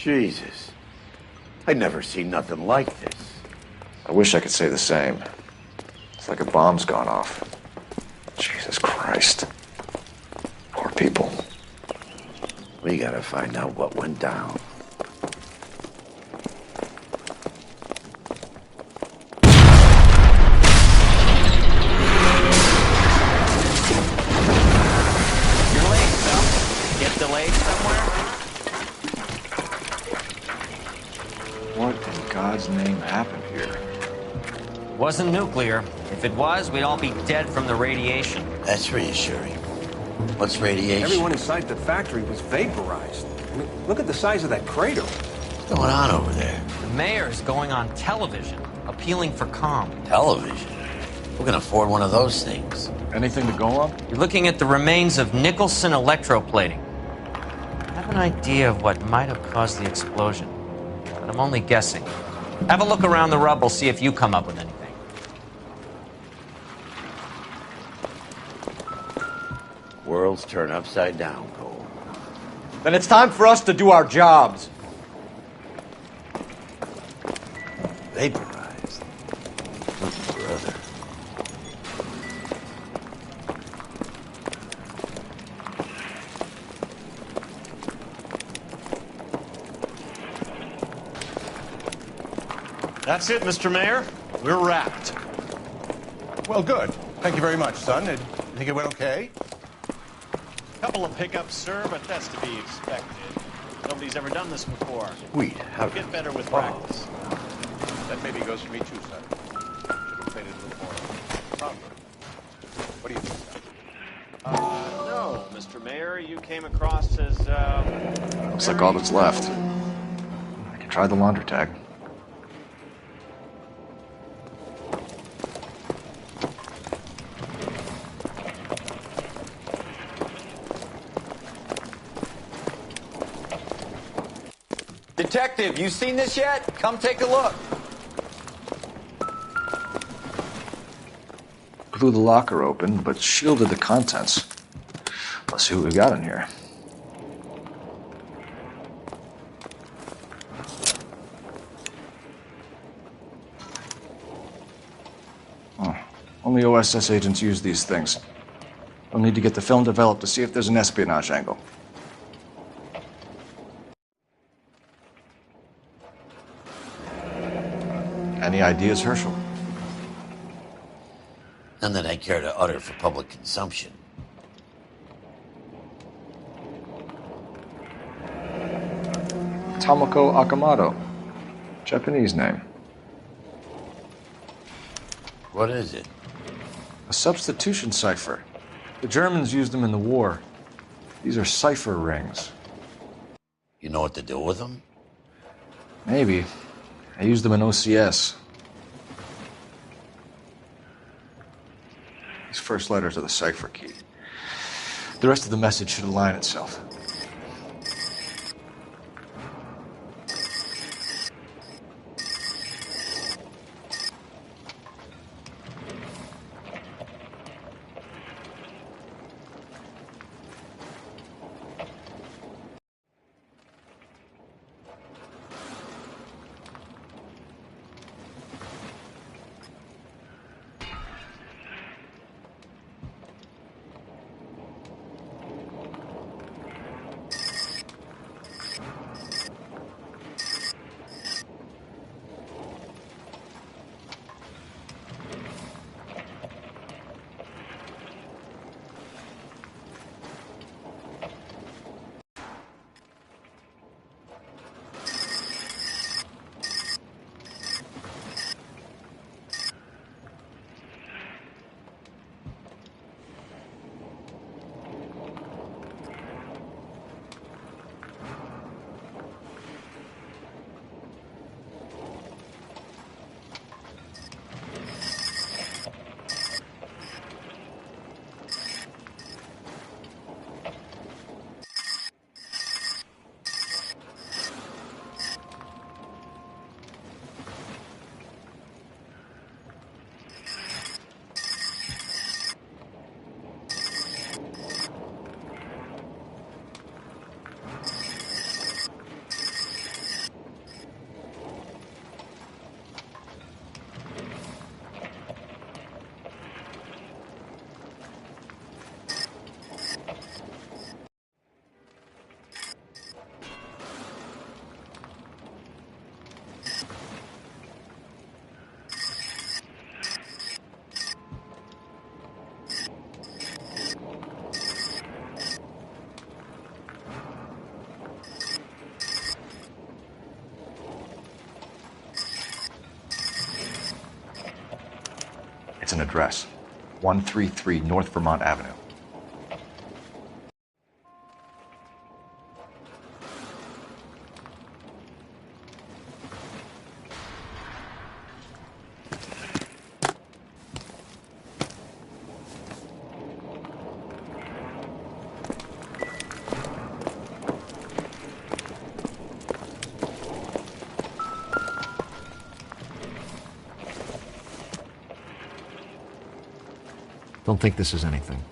Jesus. I'd never seen nothing like this. I wish I could say the same. It's like a bomb's gone off. Jesus Christ. Poor people. We gotta find out what went down. You're late, Phil. Get delayed somewhere? What in God's name happened here? Wasn't nuclear. If it was, we'd all be dead from the radiation. That's reassuring. What's radiation? Everyone inside the factory was vaporized. I mean, look at the size of that crater. What's going on over there? The mayor's going on television, appealing for calm. Television. Who can afford one of those things? Anything to go on? You're looking at the remains of Nicholson electroplating. I have an idea of what might have caused the explosion, but I'm only guessing. Have a look around the rubble, see if you come up with anything. Worlds turn upside down, Cole. Then it's time for us to do our jobs. Vaporized. Oh, brother. That's it, Mr. Mayor. We're wrapped. Well, good. Thank you very much, son. You think it went okay? Couple of hiccups, sir, but that's to be expected. Nobody's ever done this before. Sweet. How Get better with practice. That maybe goes for me too, son. Should have played it a little more proper. What do you think, son? No, Mr. Mayor, you came across as, Looks like all that's left. I can try the laundry tag. Detective, you seen this yet? Come take a look. Blew the locker open, but shielded the contents. Let's see what we got in here. Oh, only OSS agents use these things. We'll need to get the film developed to see if there's an espionage angle. Any ideas, Herschel? None that I care to utter for public consumption. Tomoko Akamoto. Japanese name. What is it? A substitution cipher. The Germans used them in the war. These are cipher rings. You know what to do with them? Maybe. I used them in OCS. These first letters are the cipher key. The rest of the message should align itself. an address. 133 North Vermont Avenue. Don't think this is anything.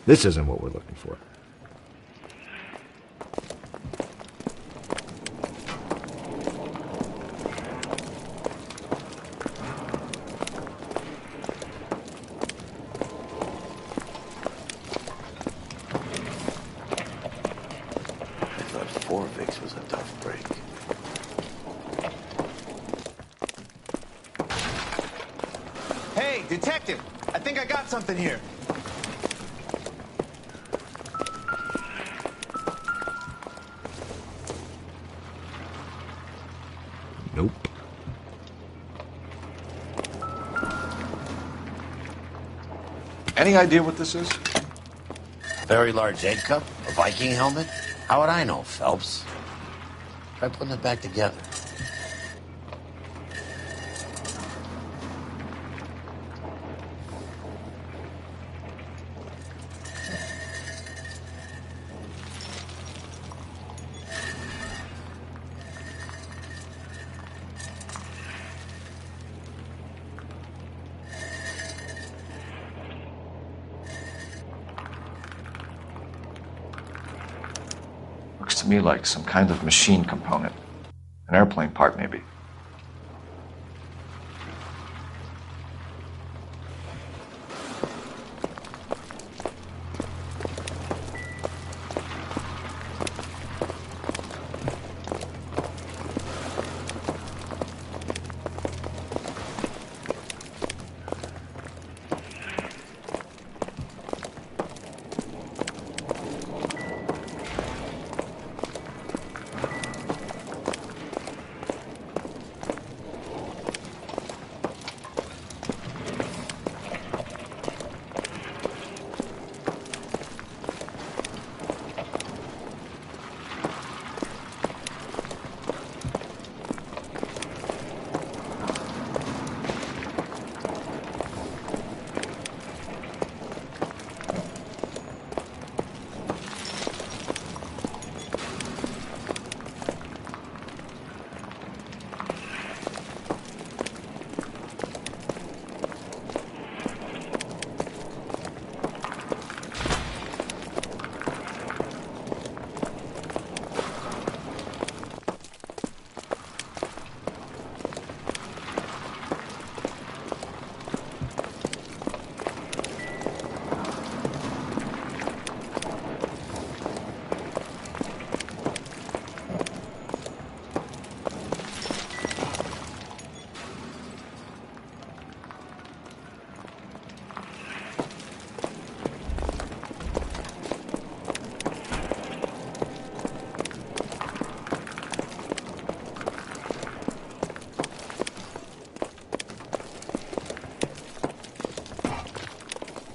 This isn't what we're looking for. I thought 4 Vicks was a tough break. Hey, detective! I think I got something here. Nope. Any idea what this is? Very large egg cup? A Viking helmet? How would I know, Phelps? Try putting it back together. Looks to me like some kind of machine component. An airplane part, maybe.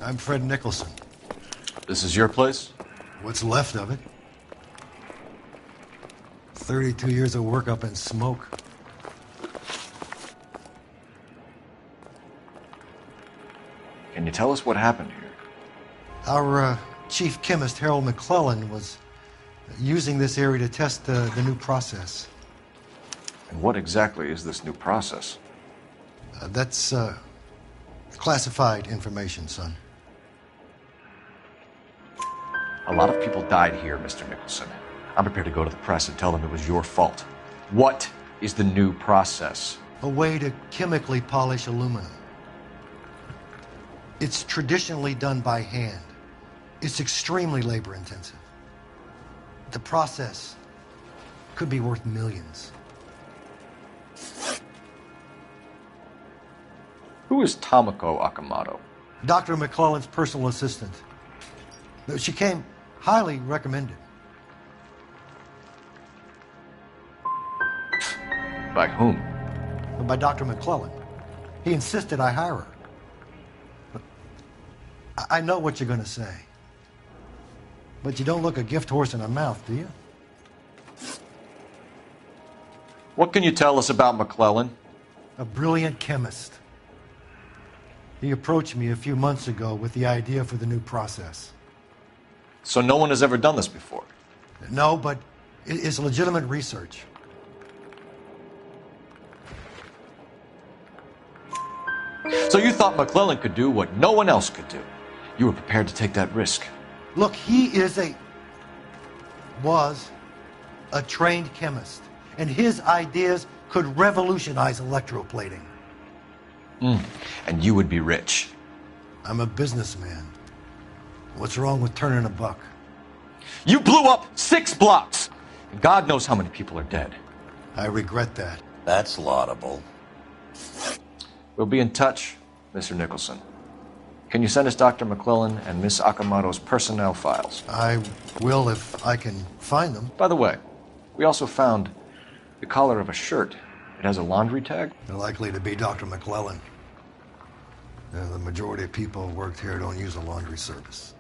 I'm Fred Nicholson. This is your place? What's left of it? 32 years of work up in smoke. Can you tell us what happened here? Our chief chemist, Harold McClellan, was using this area to test the new process. And what exactly is this new process? That's classified information, son. A lot of people died here, Mr. Nicholson. I'm prepared to go to the press and tell them it was your fault. What is the new process? A way to chemically polish aluminum. It's traditionally done by hand. It's extremely labor intensive. The process could be worth millions. Who is Tamako Akamoto? Dr. McClellan's personal assistant. She came highly recommended. By whom? By Dr. McClellan. He insisted I hire her. But I know what you're going to say. But you don't look a gift horse in the mouth, do you? What can you tell us about McClellan? A brilliant chemist. He approached me a few months ago with the idea for the new process. So no one has ever done this before? No, but it's legitimate research. So you thought McClellan could do what no one else could do. You were prepared to take that risk. Look, he was a trained chemist, and his ideas could revolutionize electroplating. And you would be rich. I'm a businessman. What's wrong with turning a buck? You blew up 6 blocks! And God knows how many people are dead. I regret that. That's laudable. We'll be in touch, Mr. Nicholson. Can you send us Dr. McClellan and Miss Akamoto's personnel files? I will if I can find them. By the way, we also found the collar of a shirt. It has a laundry tag. They're likely to be Dr. McClellan. The majority of people who worked here don't use a laundry service.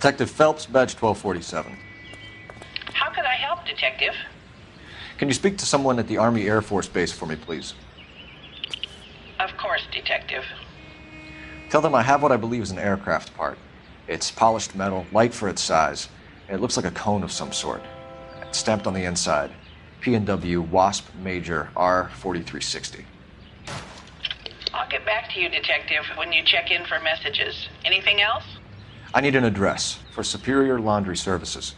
Detective Phelps, badge 1247. How can I help, Detective? Can you speak to someone at the Army Air Force Base for me, please? Of course, Detective. Tell them I have what I believe is an aircraft part. It's polished metal, light for its size, and it looks like a cone of some sort. It's stamped on the inside. P&W Wasp Major R4360. I'll get back to you, Detective, when you check in for messages. Anything else? I need an address for Superior Laundry Services.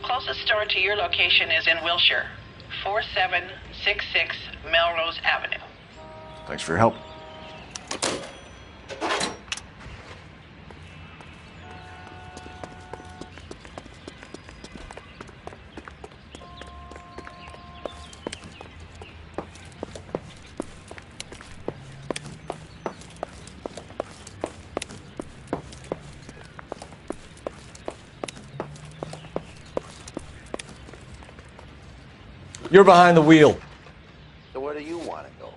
Closest store to your location is in Wilshire, 4766 Melrose Avenue. Thanks for your help. You're behind the wheel. So where do you want to go?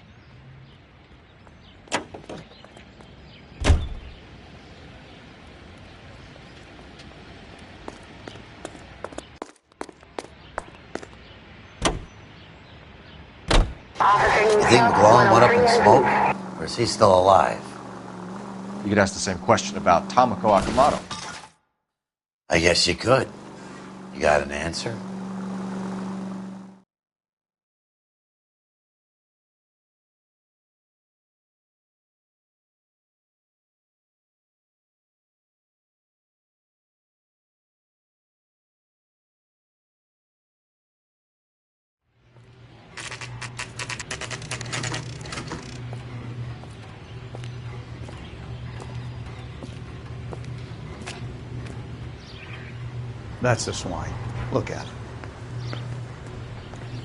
You think McClellan went up in smoke? Or is he still alive? You could ask the same question about Tamako Akamoto. I guess you could. You got an answer? That's the swine. Look at it.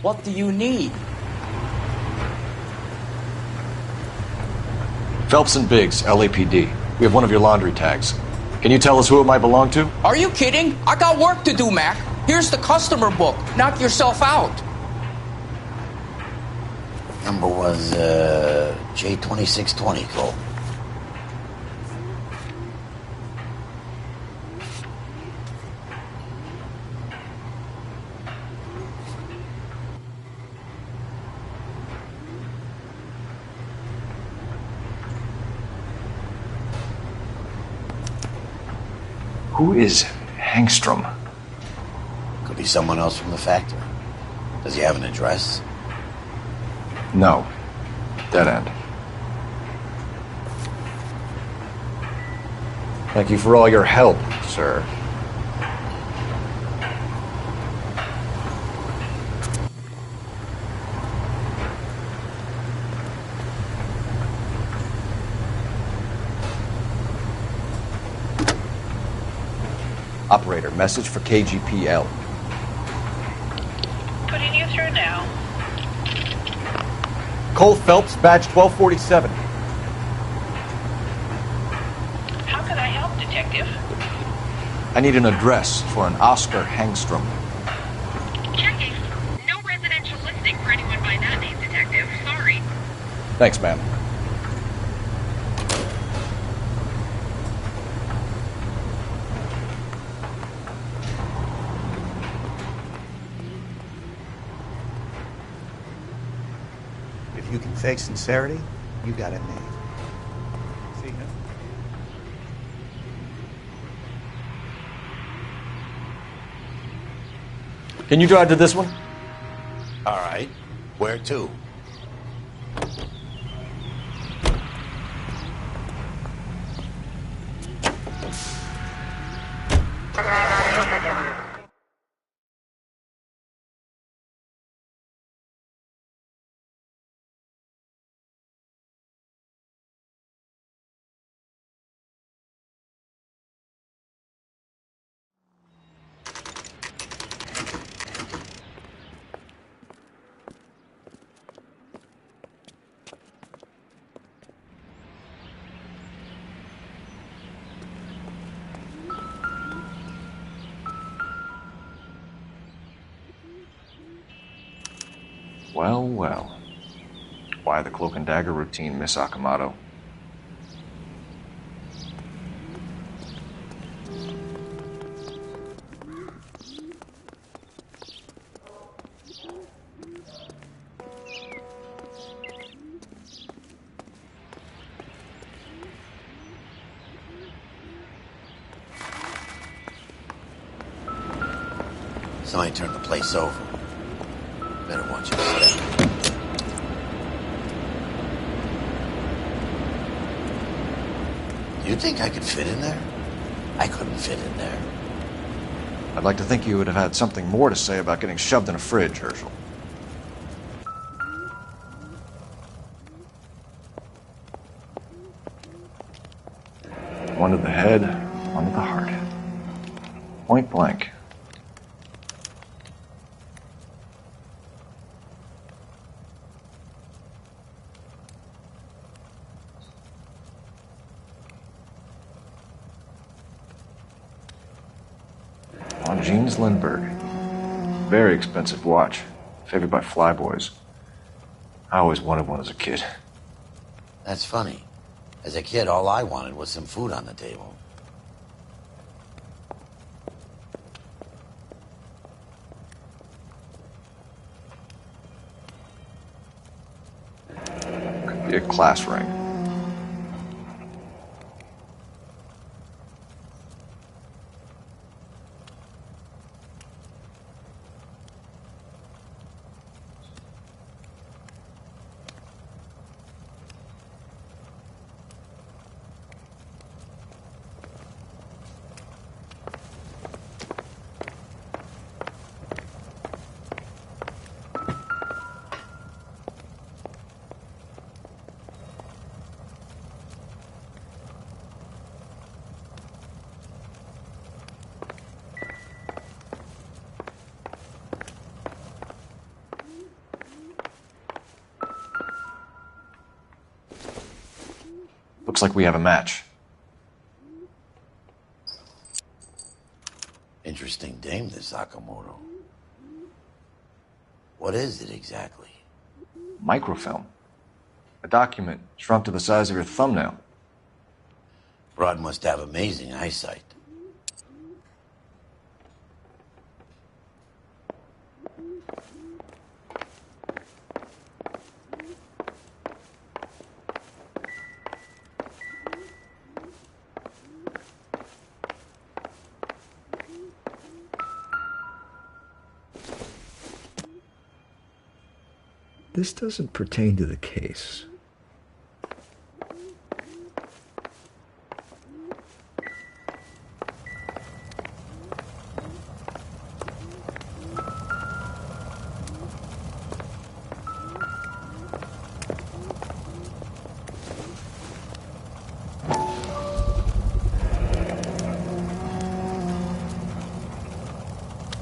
What do you need? Phelps and Biggs, LAPD. We have one of your laundry tags. Can you tell us who it might belong to? Are you kidding? I got work to do, Mac. Here's the customer book. Knock yourself out. Number was J2620, Cole. Who is Hangstrom? Could be someone else from the factory. Does he have an address? No. Dead end. Thank you for all your help, sir. Operator, message for KGPL. Putting you through now. Cole Phelps, badge 1247. How can I help, Detective? I need an address for an Oscar Hangstrom. Checking. No residential listing for anyone by that name, Detective. Sorry. Thanks, ma'am. If you can fake sincerity, you got it made. See him? Can you drive to this one? All right. Where to? Well, well. Why the cloak and dagger routine, Miss Akamoto? Somebody turned the place over. Better watch your step. You think I could fit in there? I couldn't fit in there. I'd like to think you would have had something more to say about getting shoved in a fridge, Herschel. One to the head, one to the heart. Point blank. On Jeans Lindbergh. Very expensive watch. Favored by flyboys. I always wanted one as a kid. That's funny. As a kid, all I wanted was some food on the table. Could be a class ring. Looks like we have a match. Interesting dame, this Sakamoto. What is it exactly? Microfilm. A document shrunk to the size of your thumbnail. Rod must have amazing eyesight. This doesn't pertain to the case.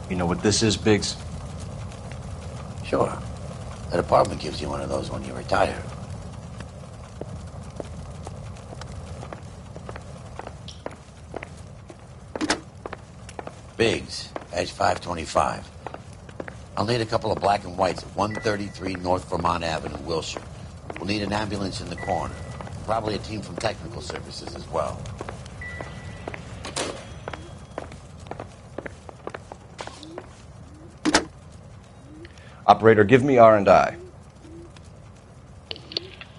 You know what this is, Biggs? Sure. The department gives you one of those when you retire. Biggs, badge 525. I'll need a couple of black and whites at 133 North Vermont Avenue, Wilshire. We'll need an ambulance in the corner. Probably a team from technical services as well. Operator, give me R&I.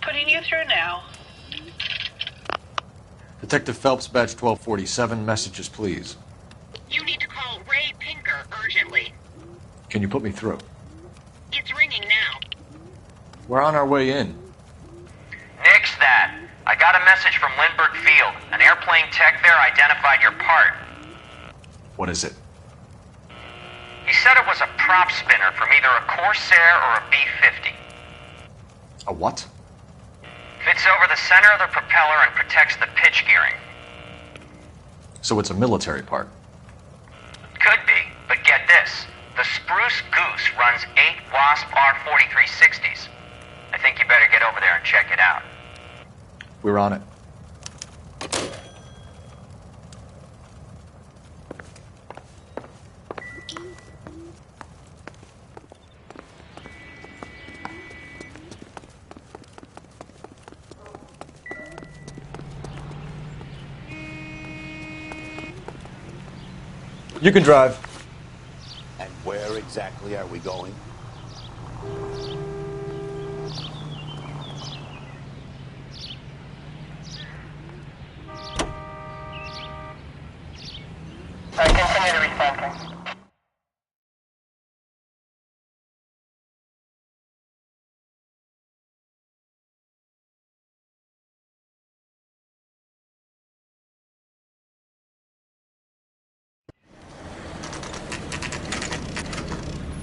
Putting you through now. Detective Phelps, badge 1247. Messages, please. You need to call Ray Pinker urgently. Can you put me through? It's ringing now. We're on our way in. Nix that. I got a message from Lindbergh Field. An airplane tech there identified your part. What is it? He said it was a prop spinner from either a Corsair or a B-50. A what? Fits over the center of the propeller and protects the pitch gearing. So it's a military part. Could be, but get this. The Spruce Goose runs 8 Wasp R-4360s. I think you better get over there and check it out. We're on it. You can drive. And where exactly are we going? I continue to respond.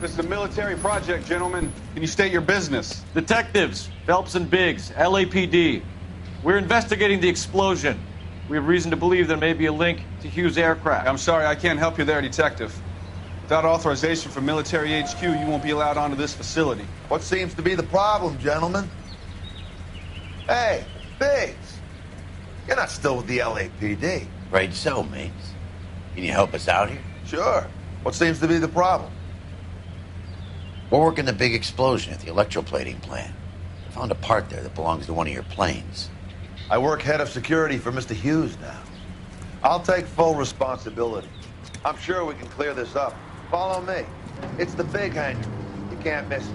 This is a military project, gentlemen. Can you state your business? Detectives, Phelps and Biggs, LAPD. We're investigating the explosion. We have reason to believe there may be a link to Hughes' aircraft. I'm sorry, I can't help you there, Detective. Without authorization from military HQ, you won't be allowed onto this facility. What seems to be the problem, gentlemen? Hey, Biggs. You're not still with the LAPD. Right so, mates. Can you help us out here? Sure. What seems to be the problem? We're working the big explosion at the electroplating plant. I found a part there that belongs to one of your planes. I work head of security for Mr. Hughes now. I'll take full responsibility. I'm sure we can clear this up. Follow me. It's the big hangar. You can't miss it.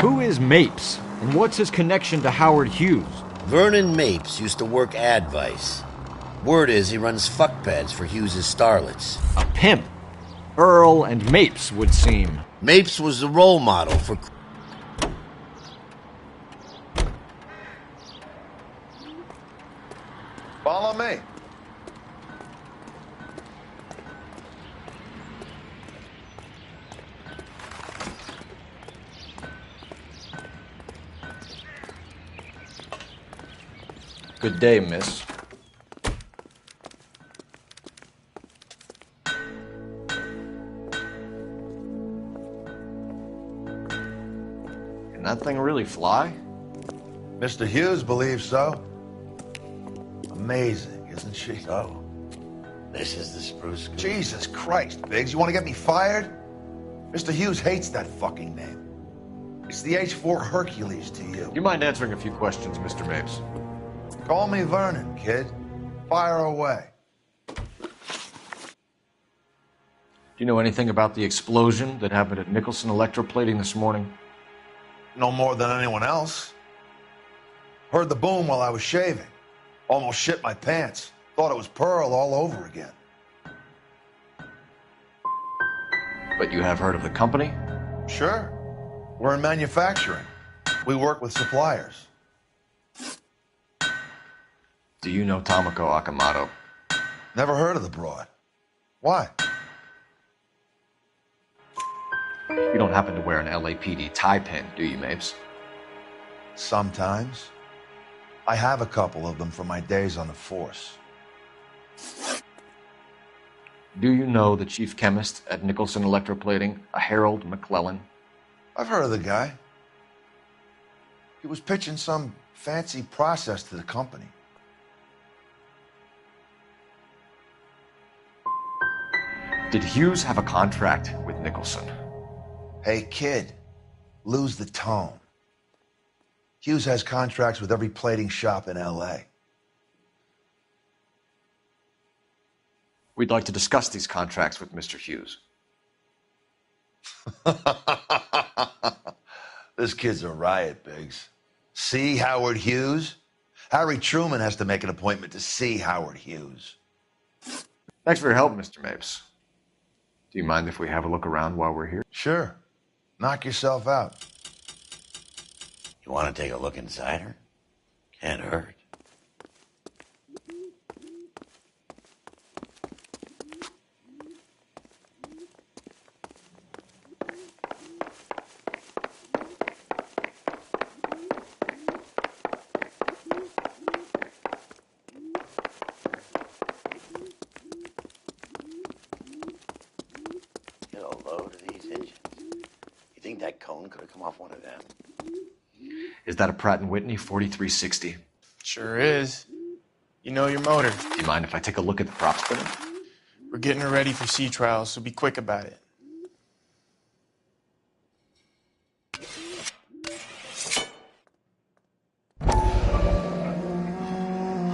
Who is Mapes, and what's his connection to Howard Hughes? Vernon Mapes used to work Advice. Word is he runs fuck pads for Hughes' starlets. A pimp. Earl and Mapes would seem. Mapes was the role model for... Follow me. Good day, miss. Can that thing really fly? Mr. Hughes believes so. Amazing, isn't she? So, this is the Spruce Goose. Jesus Christ, Biggs, you want to get me fired? Mr. Hughes hates that fucking name. It's the H-4 Hercules to you. You mind answering a few questions, Mr. Mapes? Call me Vernon, kid. Fire away. Do you know anything about the explosion that happened at Nicholson Electroplating this morning? No more than anyone else. Heard the boom while I was shaving. Almost shit my pants. Thought it was Pearl all over again. But you have heard of the company? Sure. We're in manufacturing. We work with suppliers. Do you know Tomoko Akamoto? Never heard of the broad. Why? You don't happen to wear an LAPD tie pin, do you, Mapes? Sometimes. I have a couple of them from my days on the force. Do you know the chief chemist at Nicholson Electroplating, a Harold McClellan? I've heard of the guy. He was pitching some fancy process to the company. Did Hughes have a contract with Nicholson? Hey, kid, lose the tone. Hughes has contracts with every plating shop in L.A. We'd like to discuss these contracts with Mr. Hughes. This kid's a riot, Biggs. See Howard Hughes? Harry Truman has to make an appointment to see Howard Hughes. Thanks for your help, Mr. Mapes. Do you mind if we have a look around while we're here? Sure. Knock yourself out. You want to take a look inside her? Can't hurt. Get a load of these engines. You think that cone could have come off one of them? Is that a Pratt & Whitney 4360? Sure is. You know your motor. Do you mind if I take a look at the prop spinner? We're getting her ready for sea trials, so be quick about it.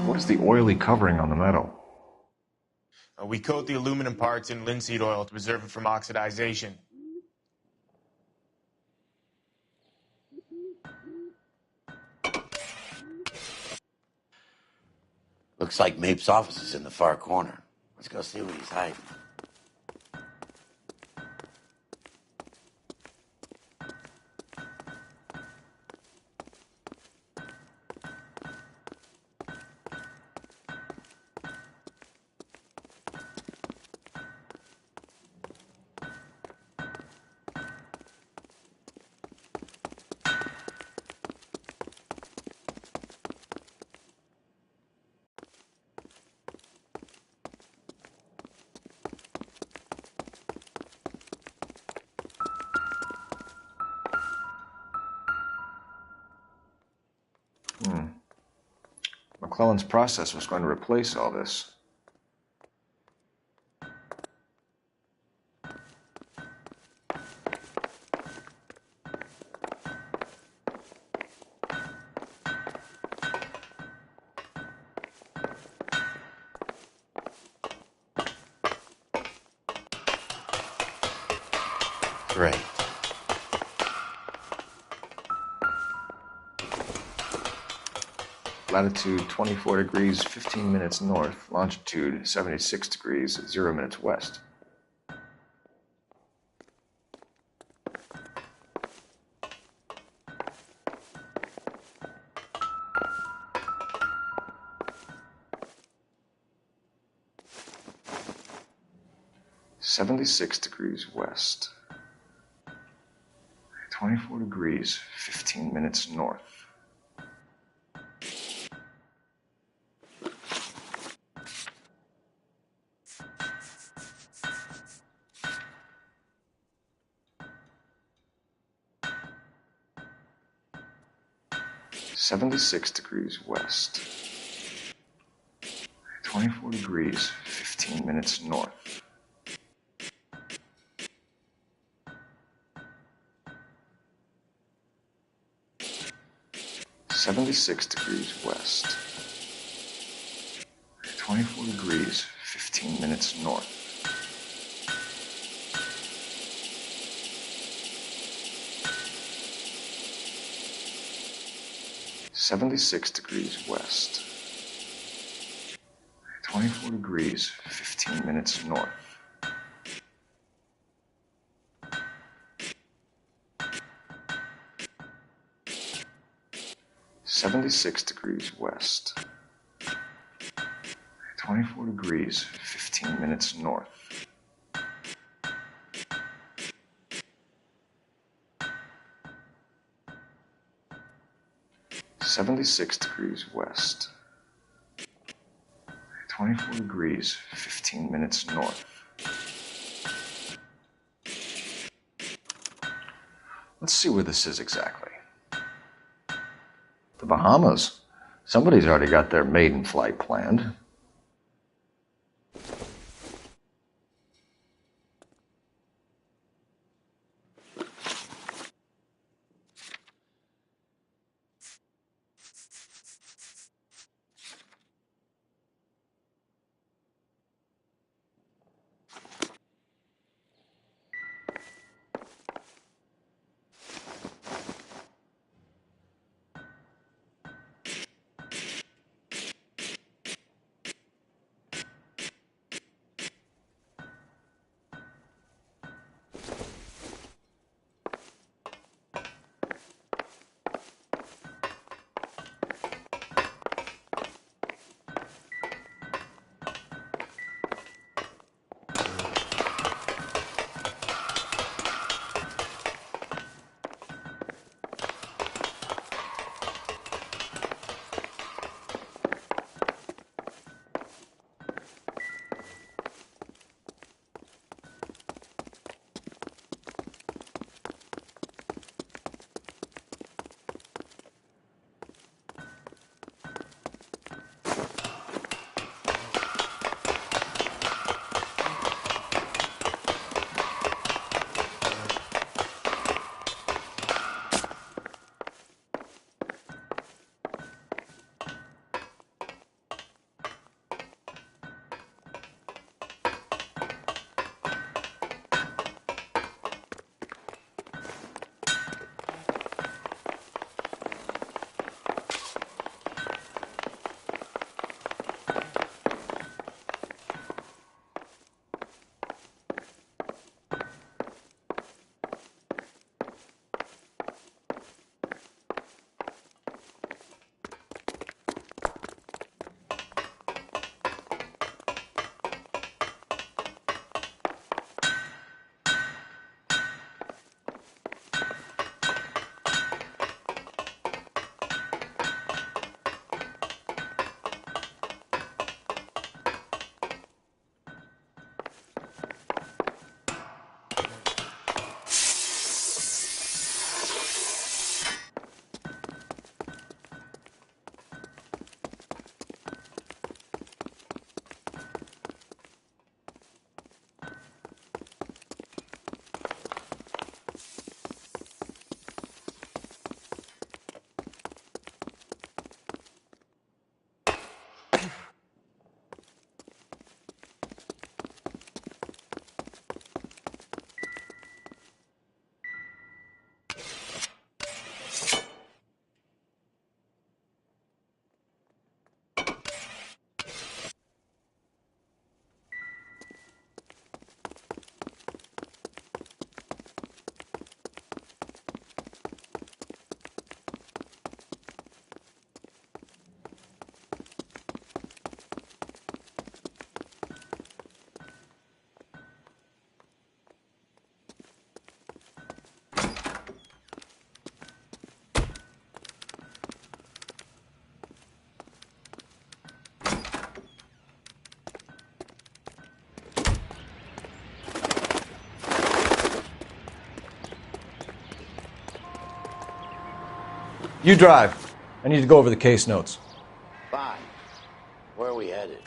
What is the oily covering on the metal? We coat the aluminum parts in linseed oil to preserve it from oxidization. Looks like Mapes' office is in the far corner. Let's go see what he's hiding. McClellan's process was going to replace all this. Great. Latitude 24 degrees, 15 minutes north. Longitude 76 degrees, 0 minutes west. (76 degrees west). 24 degrees, 15 minutes north. (76 degrees west). 24 degrees, 15 minutes north. 76 degrees west. 24 degrees, 15 minutes north. 76 degrees west. 24 degrees, 15 minutes north. 76 degrees west. 24 degrees, 15 minutes north. "76 degrees west. 24 degrees, 15 minutes north." Let's see where this is exactly. The Bahamas. Somebody's already got their maiden flight planned. You drive. I need to go over the case notes. Fine. Where are we headed?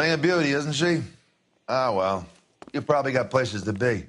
Thing of beauty, isn't she? Ah, well. You probably got places to be.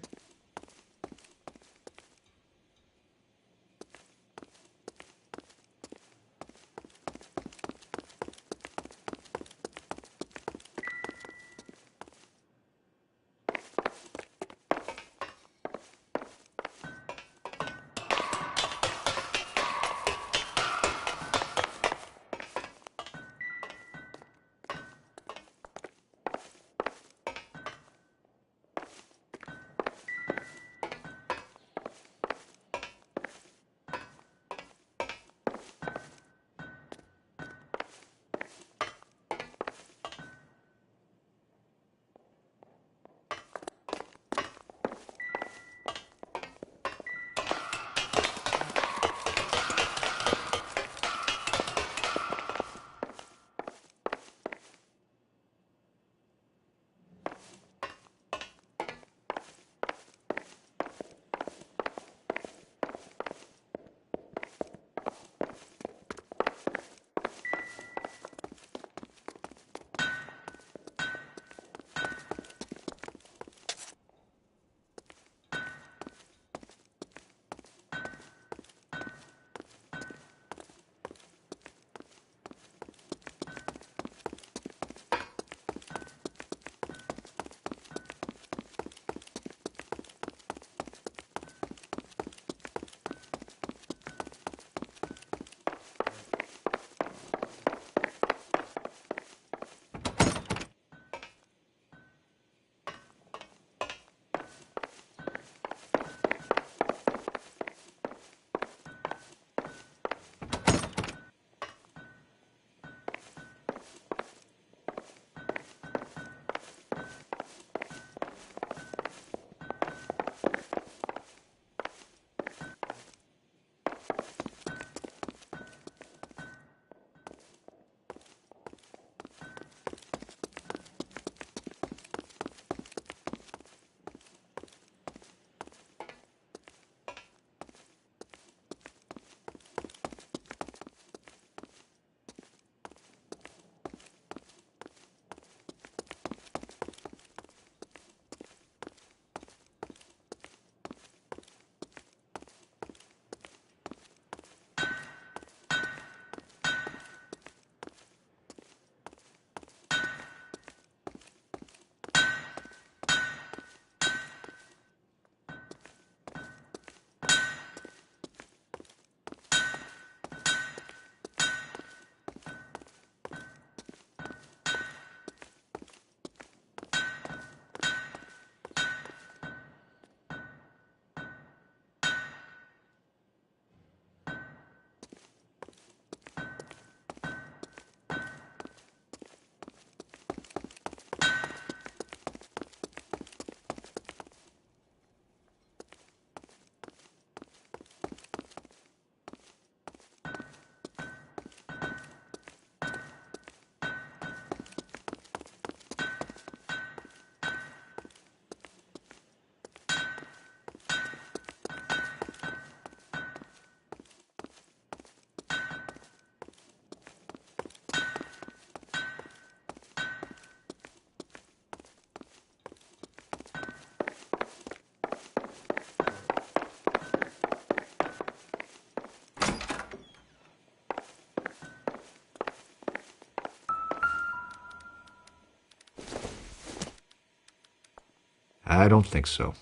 I don't think so.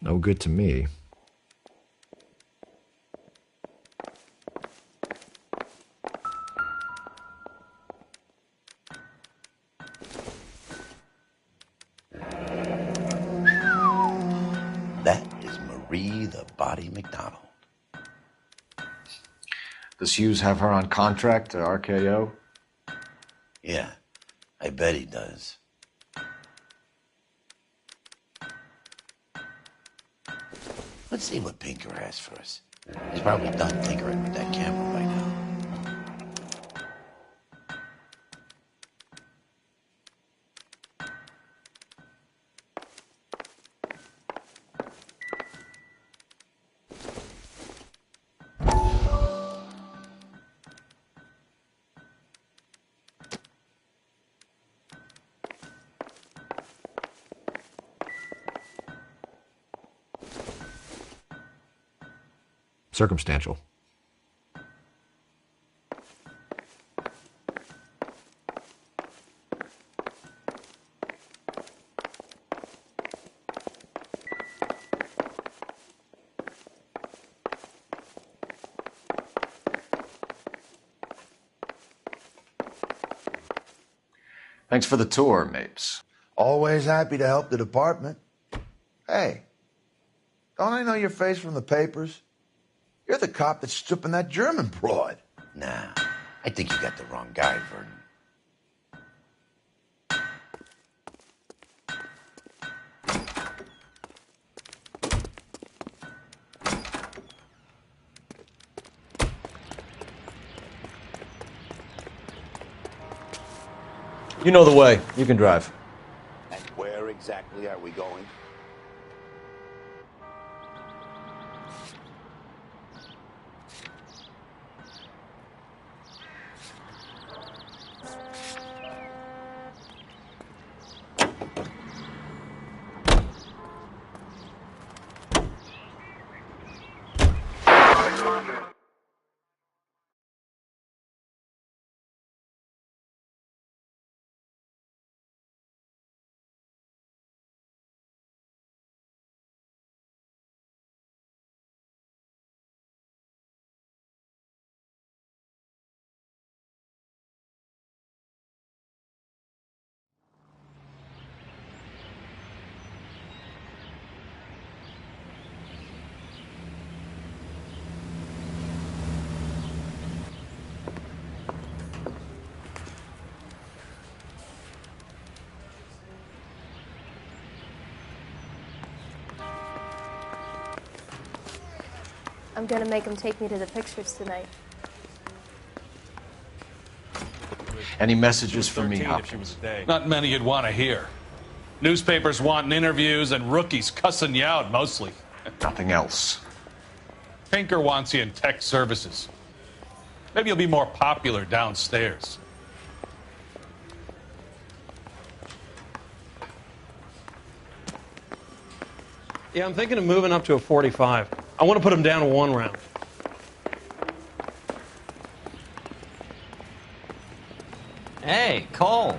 No good to me. That is Marie the Body McDonald. Does Hughes have her on contract to RKO? Yeah, I bet he does. Let's see what Pinker has for us. He's probably done tinkering with that camera by now. circumstantial. Thanks for the tour, Mapes. Always happy to help the department. Hey, don't I know your face from the papers? You're the cop that's stripping that German broad. Nah, I think you got the wrong guy, Vernon. You know the way. You can drive. And where exactly are we going? I'm gonna make him take me to the pictures tonight. Any messages for me, Hopkins? Not many you'd want to hear. Newspapers wanting interviews and rookies cussing you out, mostly. Nothing else. Tinker wants you in tech services. Maybe you'll be more popular downstairs. Yeah, I'm thinking of moving up to a 45. I want to put him down to 1 round. Hey, Cole.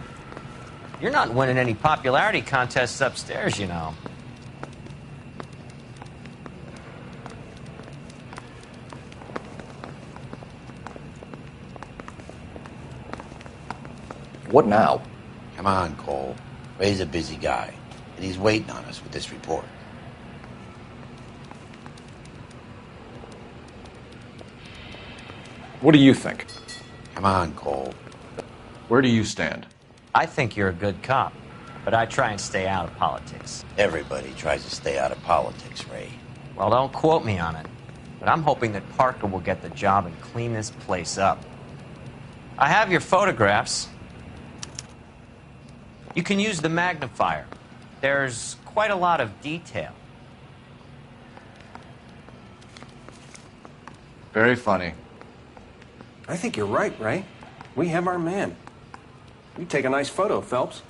You're not winning any popularity contests upstairs, you know. What now? Come on, Cole. Ray's a busy guy, and he's waiting on us with this report. What do you think? Come on, Cole. Where do you stand? I think you're a good cop, but I try and stay out of politics. Everybody tries to stay out of politics, Ray. Well, don't quote me on it, but I'm hoping that Parker will get the job and clean this place up. I have your photographs. You can use the magnifier. There's quite a lot of detail. Very funny. I think you're right, Ray. We have our man. You take a nice photo, Phelps.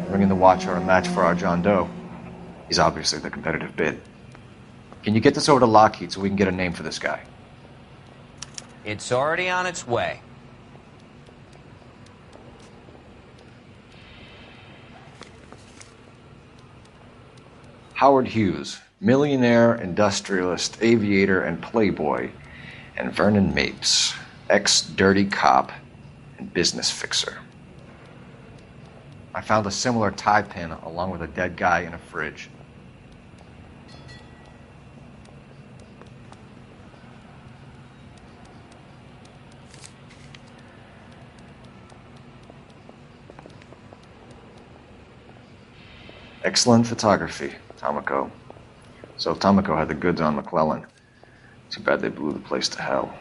Bringing the Watcher a match for our John Doe. He's obviously the competitive bid. Can you get this over to Lockheed so we can get a name for this guy? It's already on its way. Howard Hughes, millionaire, industrialist, aviator, and playboy, and Vernon Mapes, ex-dirty cop and business fixer. I found a similar tie pin along with a dead guy in a fridge. Excellent photography, Tomoko. So Tomoko had the goods on McClellan. Too bad they blew the place to hell.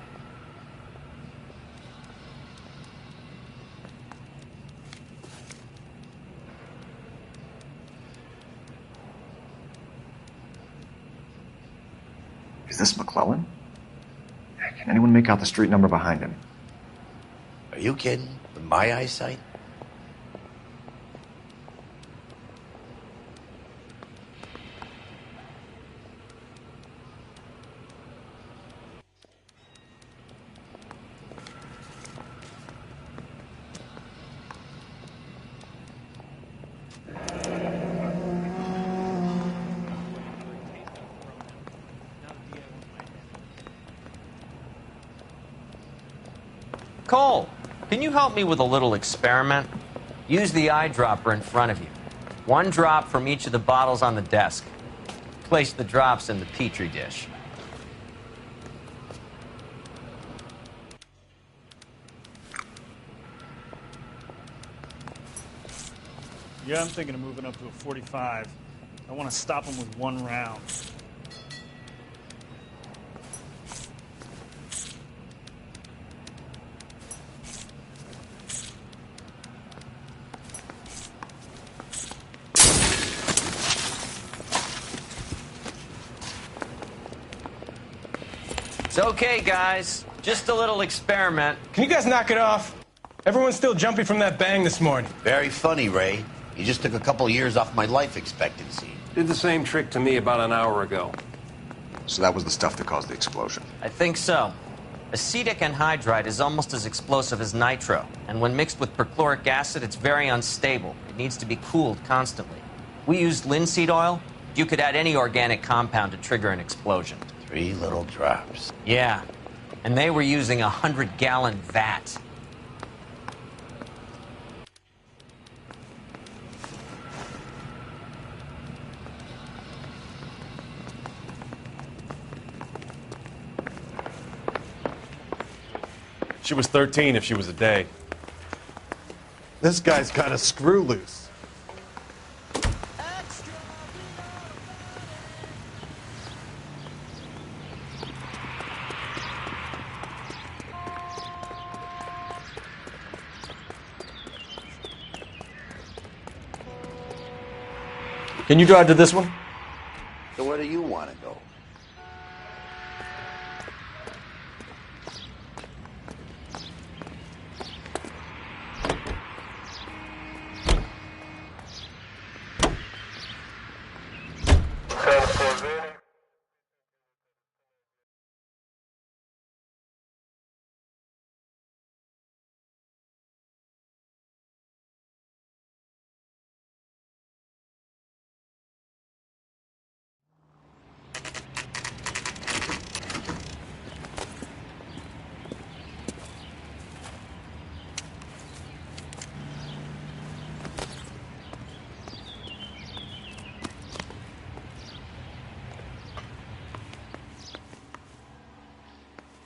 Is this McClellan? Can anyone make out the street number behind him? Are you kidding? With my eyesight? Cole, can you help me with a little experiment? Use the eyedropper in front of you. One drop from each of the bottles on the desk. Place the drops in the Petri dish. Yeah, I'm thinking of moving up to a 45. I want to stop him with one round. It's okay, guys. Just a little experiment. Can you guys knock it off? Everyone's still jumping from that bang this morning. Very funny, Ray. You just took a couple years off my life expectancy. Did the same trick to me about an hour ago. So that was the stuff that caused the explosion. I think so. Acetic anhydride is almost as explosive as nitro, and when mixed with perchloric acid, it's very unstable. It needs to be cooled constantly. We used linseed oil. You could add any organic compound to trigger an explosion. 3 little drops. Yeah, and they were using a 100-gallon vat. She was 13 if she was a day. This guy's got a screw loose. Can you drive to this one? So where do you want to go?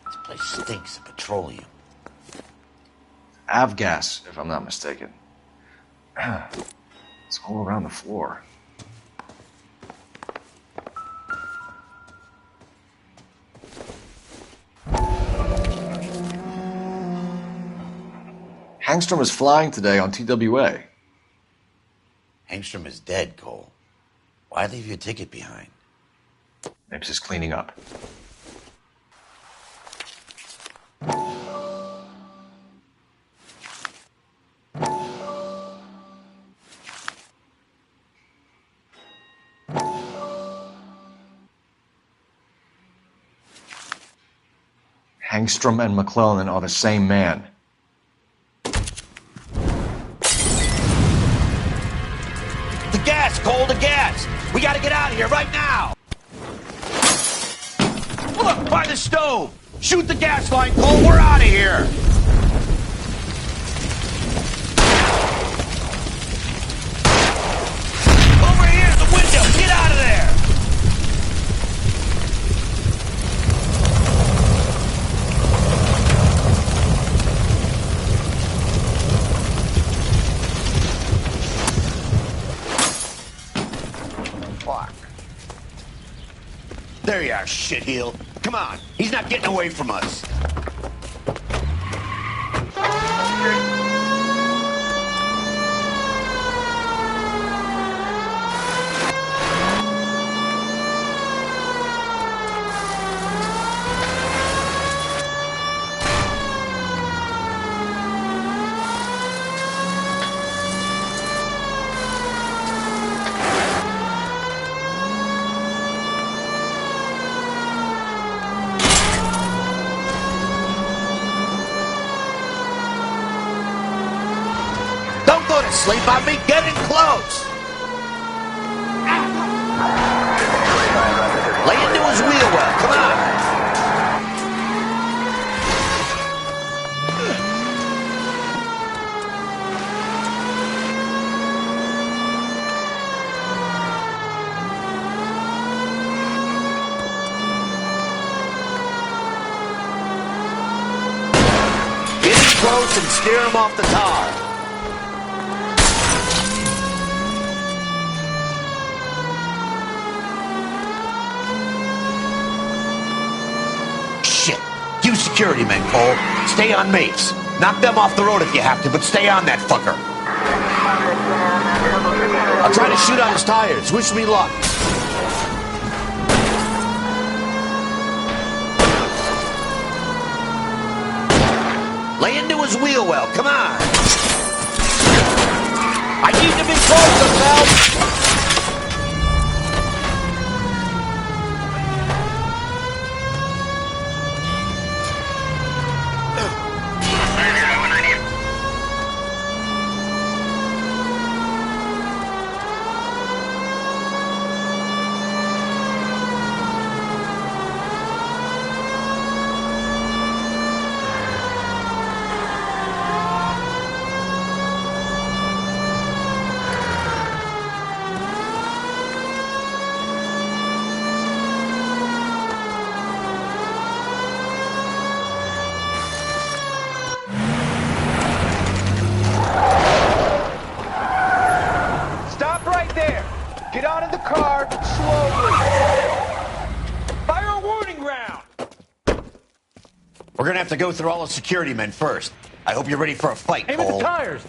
This place stinks of petroleum. Avgas, if I'm not mistaken. It's all around the floor. Hangstrom is flying today on TWA. Hangstrom is dead, Cole. Why leave your ticket behind? Mapes is cleaning up. Hangstrom and McClellan are the same man. The gas, Cole, the gas! We gotta get out of here right now! Look, by the stove! Shoot the gas line, Cole, we're out of here! Over here, the window! Get out of there! shitheel. Come on, he's not getting away from us. Don't go to sleep on me. Get in close. Lay into his wheel well. Come on. Get in close and steer him off the tar. You security men, Cole. Stay on Mapes. Knock them off the road if you have to, but stay on that fucker. I'll try to shoot on his tires. Wish me luck. Lay into his wheel well. Come on. I need to be closer, pal. Get out of the car, slowly. Fire a warning round. We're gonna have to go through all the security men first. I hope you're ready for a fight, Aim Cole. at the tires.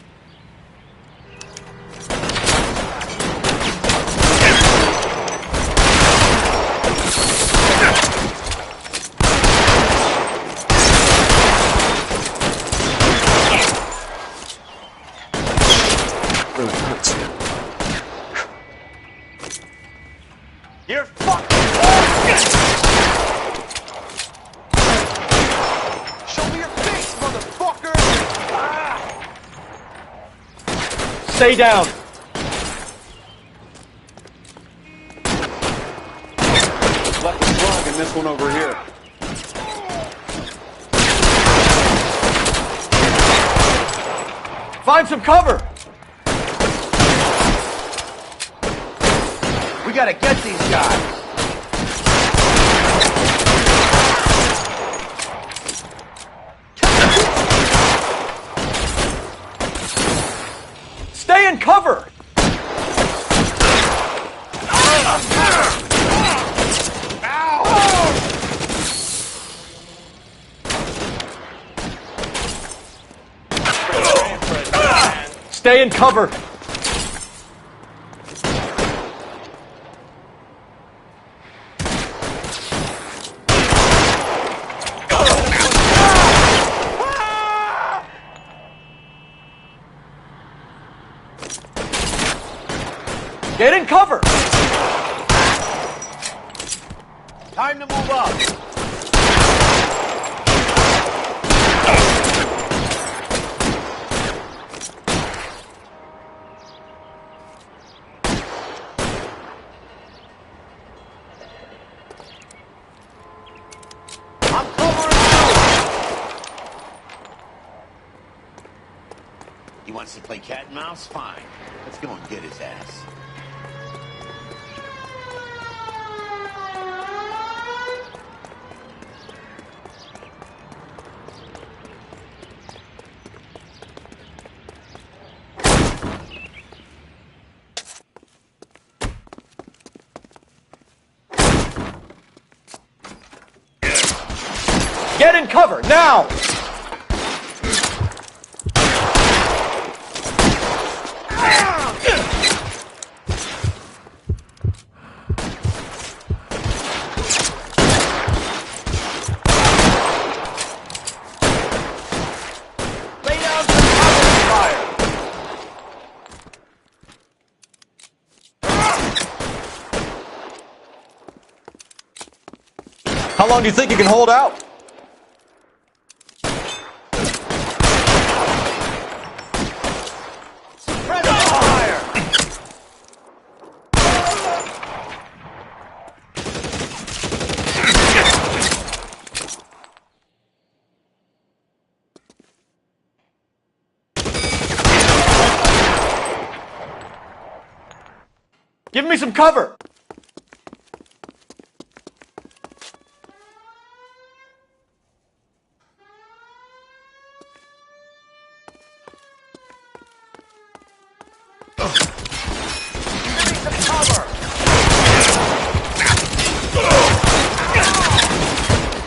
Really hurts. You're fucking bullshit! Show me your face, motherfucker! Ah! Stay down. Left the plug and this one over here. Find some cover. We gotta get these guys. Stay in cover. Stay in cover. Get in cover! Time to move up. I'm covering you. He wants to play cat and mouse? Fine. Let's go and get his ass. Get in cover, now! How long do you think you can hold out? Give me some cover!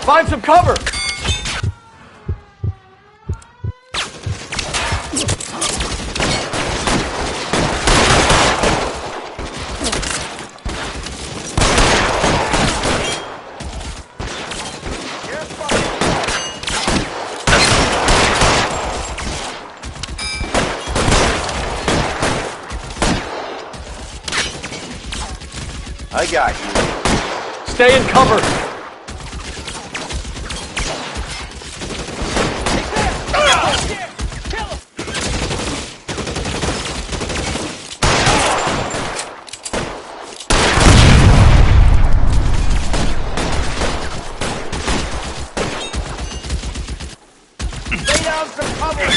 Find some cover! I got you. Stay in cover! Lay down some cover.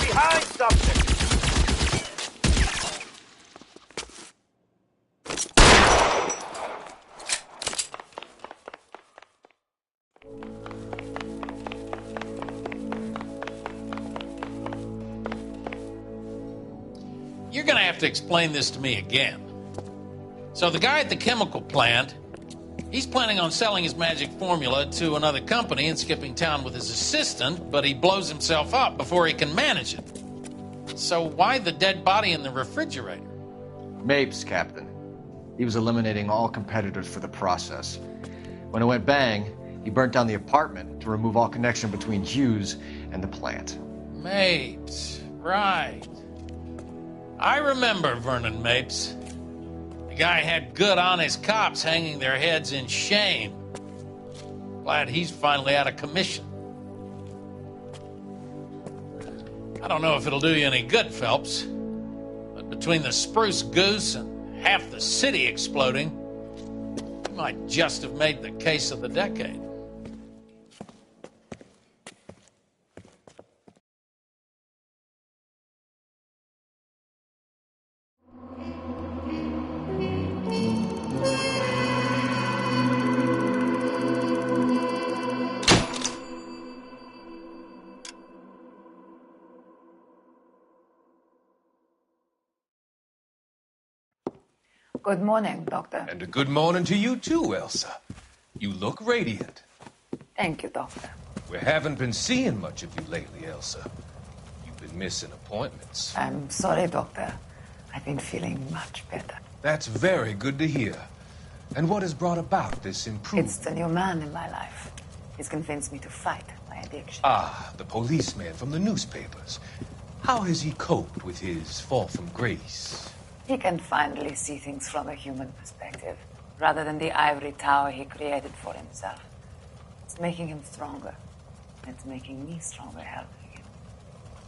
Behind something. You're gonna have to explain this to me again. So the guy at the chemical plant, he's planning on selling his magic formula to another company and skipping town with his assistant, but he blows himself up before he can manage it. So why the dead body in the refrigerator? Mapes, Captain. He was eliminating all competitors for the process. When it went bang, he burnt down the apartment to remove all connection between Hughes and the plant. Mapes, right. I remember Vernon Mapes. The guy had good, honest cops hanging their heads in shame. Glad he's finally out of commission. I don't know if it'll do you any good, Phelps, but between the spruce goose and half the city exploding, you might just have made the case of the decade. Good morning, Doctor. And a good morning to you too, Elsa. You look radiant. Thank you, Doctor. We haven't been seeing much of you lately, Elsa. You've been missing appointments. I'm sorry, Doctor. I've been feeling much better. That's very good to hear. And what has brought about this improvement? It's the new man in my life. He's convinced me to fight my addiction. Ah, the policeman from the newspapers. How has he coped with his fall from grace? He can finally see things from a human perspective, rather than the ivory tower he created for himself. It's making him stronger. It's making me stronger helping him.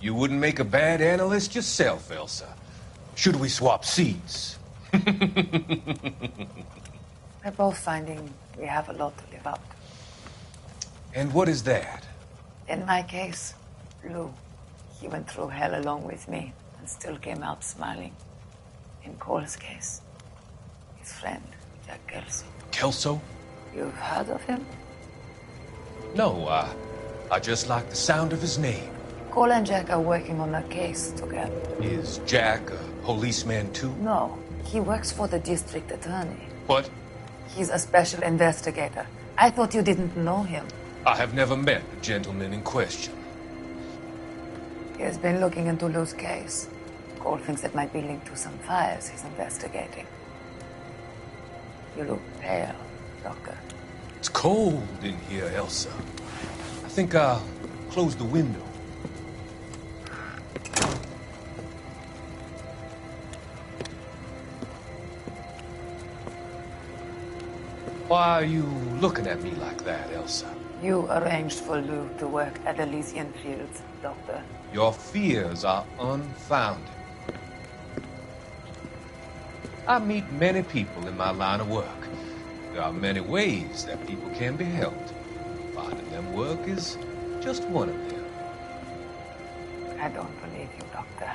You wouldn't make a bad analyst yourself, Elsa. Should we swap seats? We're both finding we have a lot to live up to. And what is that? In my case, Lou. He went through hell along with me and still came out smiling. In Cole's case, his friend, Jack Kelso. Kelso? You've heard of him? No, I just like the sound of his name. Cole and Jack are working on a case together. Is Jack a policeman too? No, he works for the district attorney. What? He's a special investigator. I thought you didn't know him. I have never met the gentleman in question. He has been looking into Lou's case. Cole thinks it might be linked to some fires he's investigating. You look pale, Doctor. It's cold in here, Elsa. I think I'll close the window. Why are you looking at me like that, Elsa? You arranged for Lou to work at Elysian Fields, Doctor. Your fears are unfounded. I meet many people in my line of work. There are many ways that people can be helped. Finding them work is just one of them. I don't believe you, Doctor.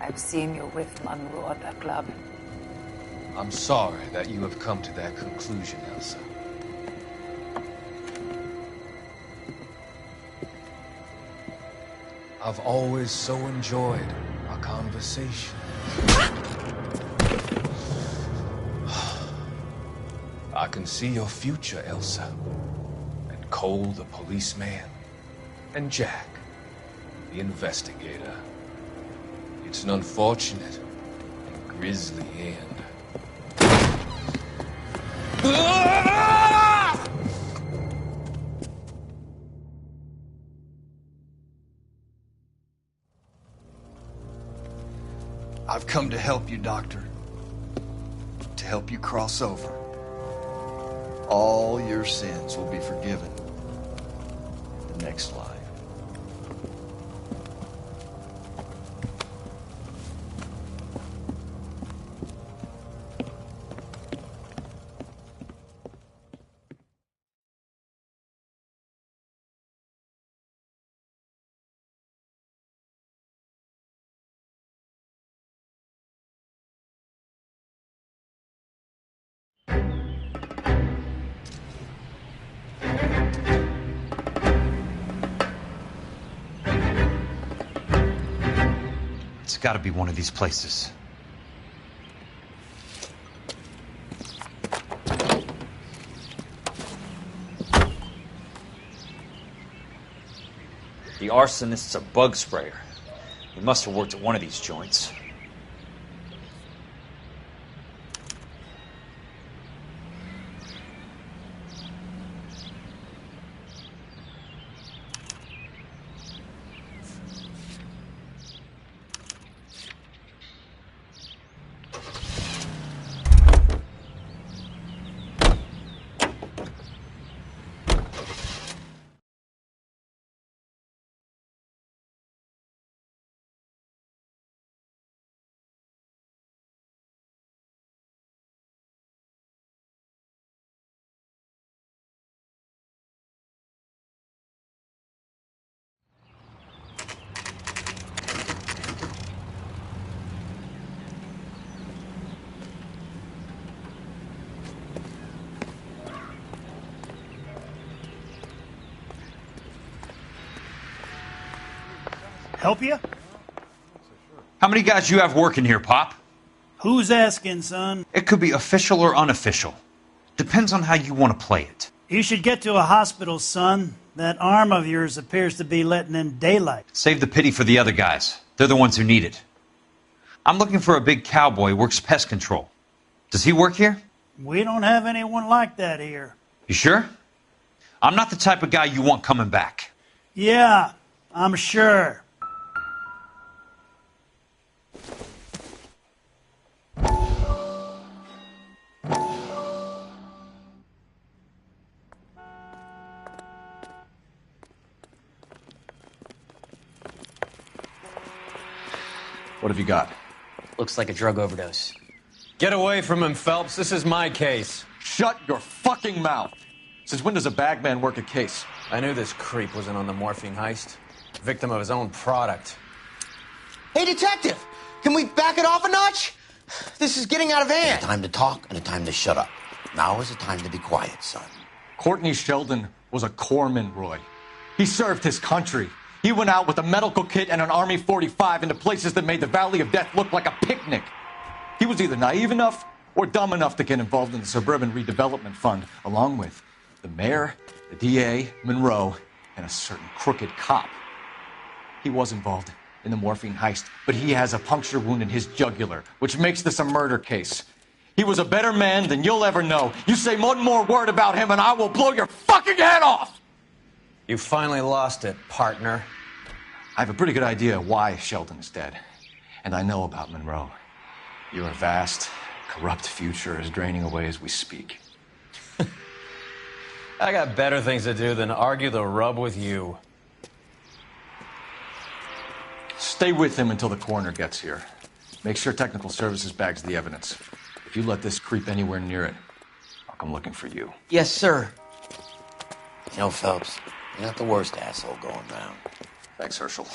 I've seen you with Monroe at the club. I'm sorry that you have come to that conclusion, Elsa. I've always so enjoyed our conversation. I can see your future, Elsa. And Cole, the policeman. And Jack, the investigator. It's an unfortunate and grisly end. I've come to help you, Doctor. To help you cross over. All your sins will be forgiven in the next life. It's got to be one of these places. The arsonist's a bug sprayer. He must have worked at one of these joints. Help you? How many guys you have working here, Pop? Who's asking, son? It could be official or unofficial. Depends on how you want to play it. You should get to a hospital, son. That arm of yours appears to be letting in daylight. Save the pity for the other guys. They're the ones who need it. I'm looking for a big cowboy who works pest control. Does he work here? We don't have anyone like that here. You sure? I'm not the type of guy you want coming back. Yeah, I'm sure. What have you got? Looks like a drug overdose. Get away from him, Phelps. This is my case. Shut your fucking mouth. Since when does a bagman work a case? I knew this creep wasn't on the morphine heist. Victim of his own product. Hey, detective! Can we back it off a notch? This is getting out of hand. A time to talk and a time to shut up. Now is the time to be quiet, son. Courtney Sheldon was a corpsman, Roy. He served his country. He went out with a medical kit and an Army 45 into places that made the Valley of Death look like a picnic. He was either naive enough or dumb enough to get involved in the Suburban Redevelopment Fund, along with the mayor, the DA, Monroe, and a certain crooked cop. He was involved in the morphine heist, but he has a puncture wound in his jugular, which makes this a murder case. He was a better man than you'll ever know. You say one more word about him and I will blow your fucking head off! You finally lost it, partner. I have a pretty good idea why Sheldon is dead. And I know about Monroe. Your vast, corrupt future is draining away as we speak. I got better things to do than argue the rub with you. Stay with him until the coroner gets here. Make sure technical services bags the evidence. If you let this creep anywhere near it, I'll come looking for you. Yes, sir. You know, Phelps, you're not the worst asshole going round. Thanks, Herschel.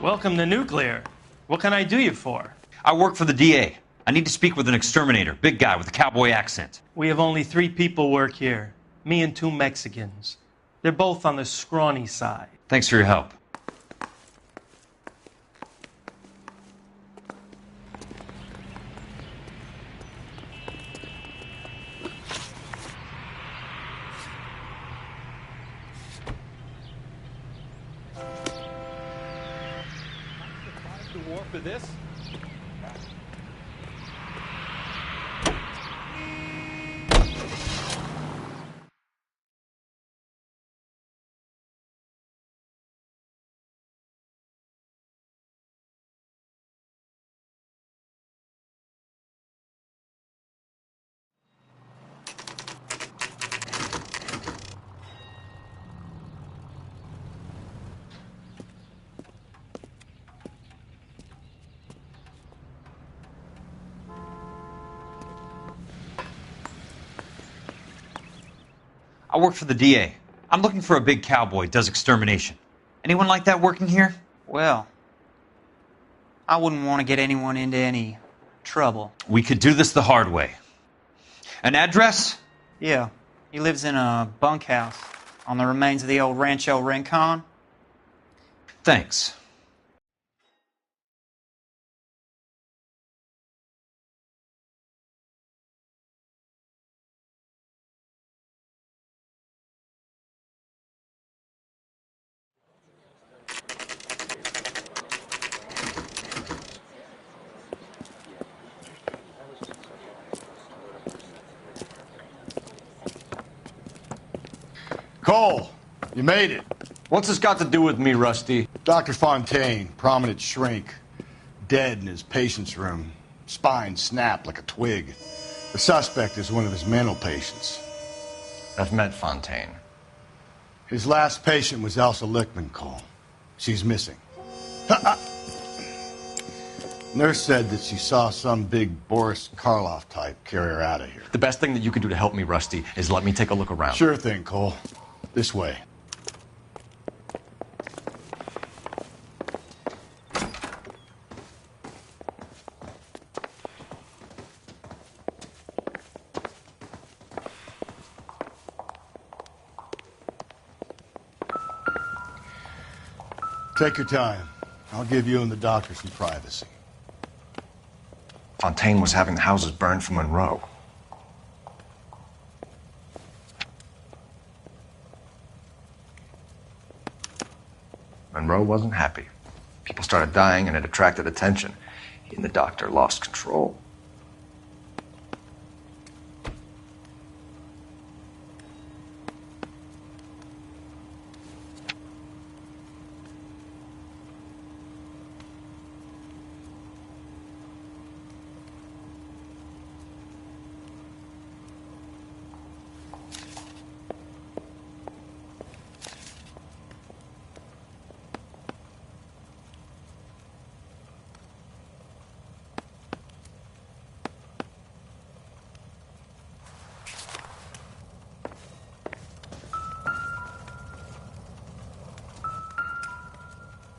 Welcome to Nuclear. What can I do you for? I work for the DA. I need to speak with an exterminator, big guy with a cowboy accent. We have only 3 people work here. Me and 2 Mexicans. They're both on the scrawny side. Thanks for your help. War for this? I work for the DA. I'm looking for a big cowboy who does extermination. Anyone like that working here? Well, I wouldn't want to get anyone into any trouble. We could do this the hard way. An address? Yeah, he lives in a bunkhouse on the remains of the old Rancho Rincon. Thanks. Cole, you made it. What's this got to do with me, Rusty? Dr. Fontaine, prominent shrink, dead in his patient's room. Spine snapped like a twig. The suspect is one of his mental patients. I've met Fontaine. His last patient was Elsa Lichtman, Cole. She's missing. Nurse said that she saw some big Boris Karloff type carry her out of here. The best thing that you can do to help me, Rusty, is let me take a look around. Sure thing, Cole. This way. Take your time. I'll give you and the doctor some privacy. Fontaine was having the houses burned for Monroe. Monroe wasn't happy. People started dying and it attracted attention. He and the doctor lost control.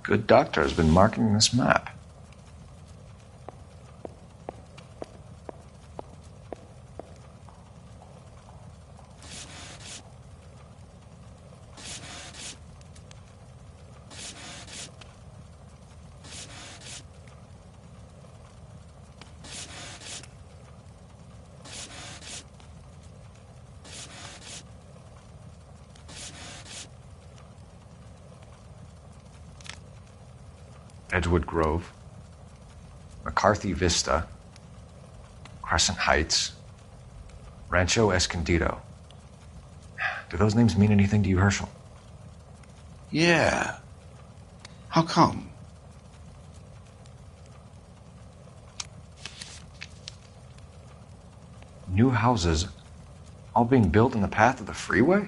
Good doctor has been marking this map. Edgewood Grove, McCarthy Vista, Crescent Heights, Rancho Escondido. Do those names mean anything to you, Herschel? Yeah. How come? New houses all being built in the path of the freeway?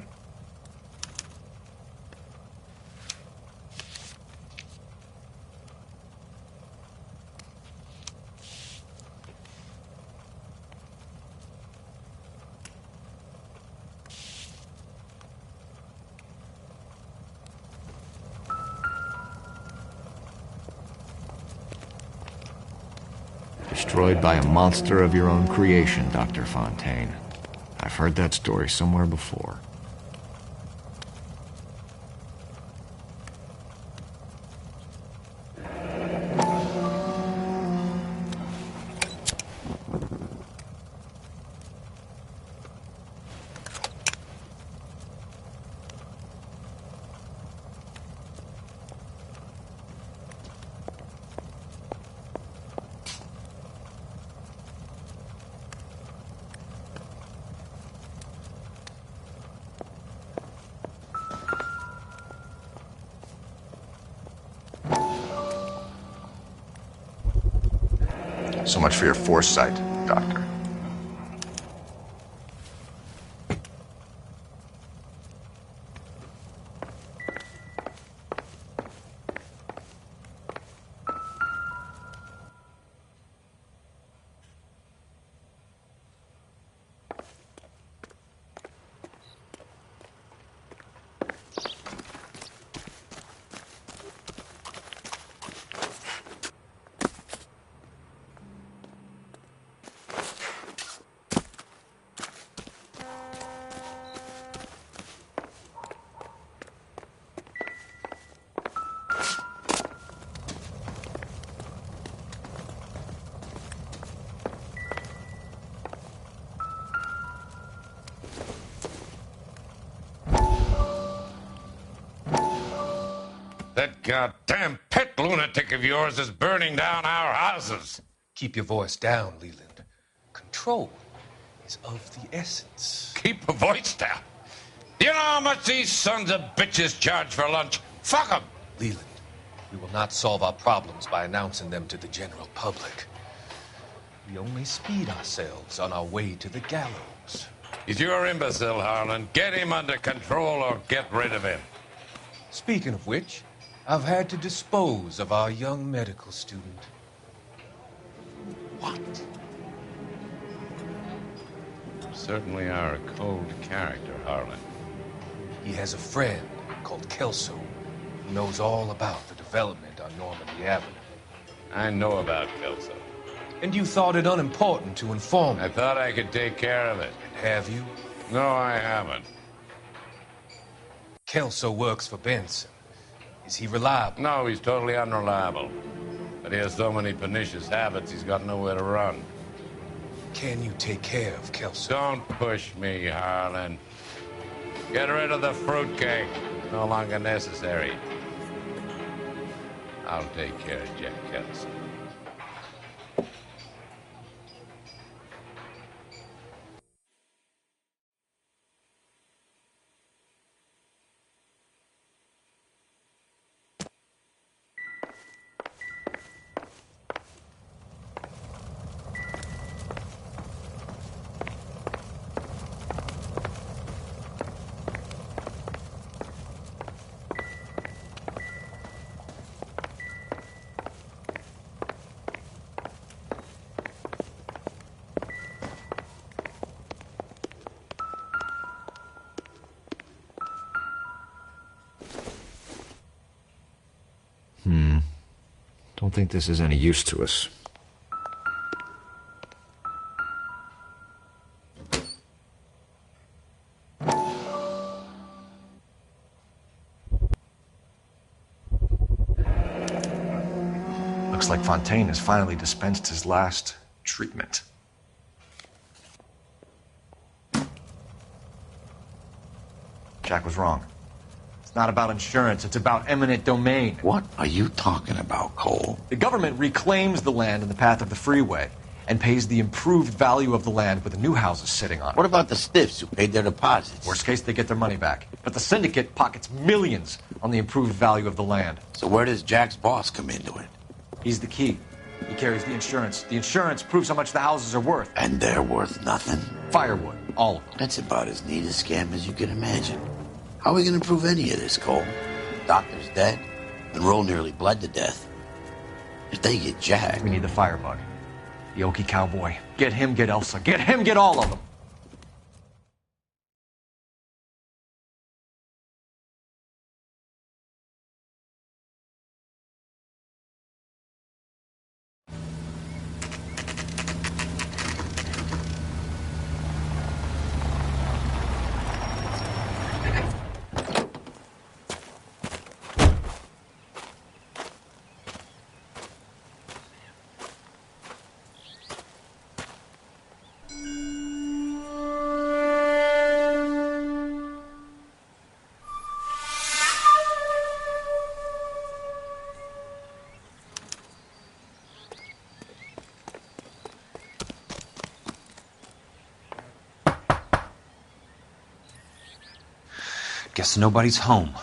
Destroyed by a monster of your own creation, Dr. Fontaine. I've heard that story somewhere before. So much for your foresight, Doctor. That goddamn pet lunatic of yours is burning down our houses. Keep your voice down, Leland. Control is of the essence. Keep your voice down? You know how much these sons of bitches charge for lunch? Fuck them! Leland, we will not solve our problems by announcing them to the general public. We only speed ourselves on our way to the gallows. He's your imbecile, Harlan. Get him under control or get rid of him. Speaking of which, I've had to dispose of our young medical student. What? You certainly are a cold character, Harlan. He has a friend called Kelso who knows all about the development on Normandy Avenue. I know about Kelso. And you thought it unimportant to inform me. I thought I could take care of it. And have you? No, I haven't. Kelso works for Benson. Is he reliable? No, he's totally unreliable. But he has so many pernicious habits, he's got nowhere to run. Can you take care of Kelso? Don't push me, Harlan. Get rid of the fruitcake. No longer necessary. I'll take care of Jack Kelso. Don't think this is any use to us. Looks like Fontaine has finally dispensed his last treatment. Jack was wrong. It's not about insurance, it's about eminent domain. What are you talking about, Cole? The government reclaims the land in the path of the freeway and pays the improved value of the land with the new houses sitting on it. What about the stiffs who paid their deposits? Worst case, they get their money back. But the syndicate pockets millions on the improved value of the land. So where does Jack's boss come into it? He's the key. He carries the insurance. The insurance proves how much the houses are worth. And they're worth nothing? Firewood, all of them. That's about as neat a scam as you can imagine. How are we going to prove any of this, Cole? The doctor's dead. Monroe nearly bled to death. If they get Jack... We need the firebug. The Okie cowboy. Get him, get Elsa. Get him, get all of them. Guess nobody's home.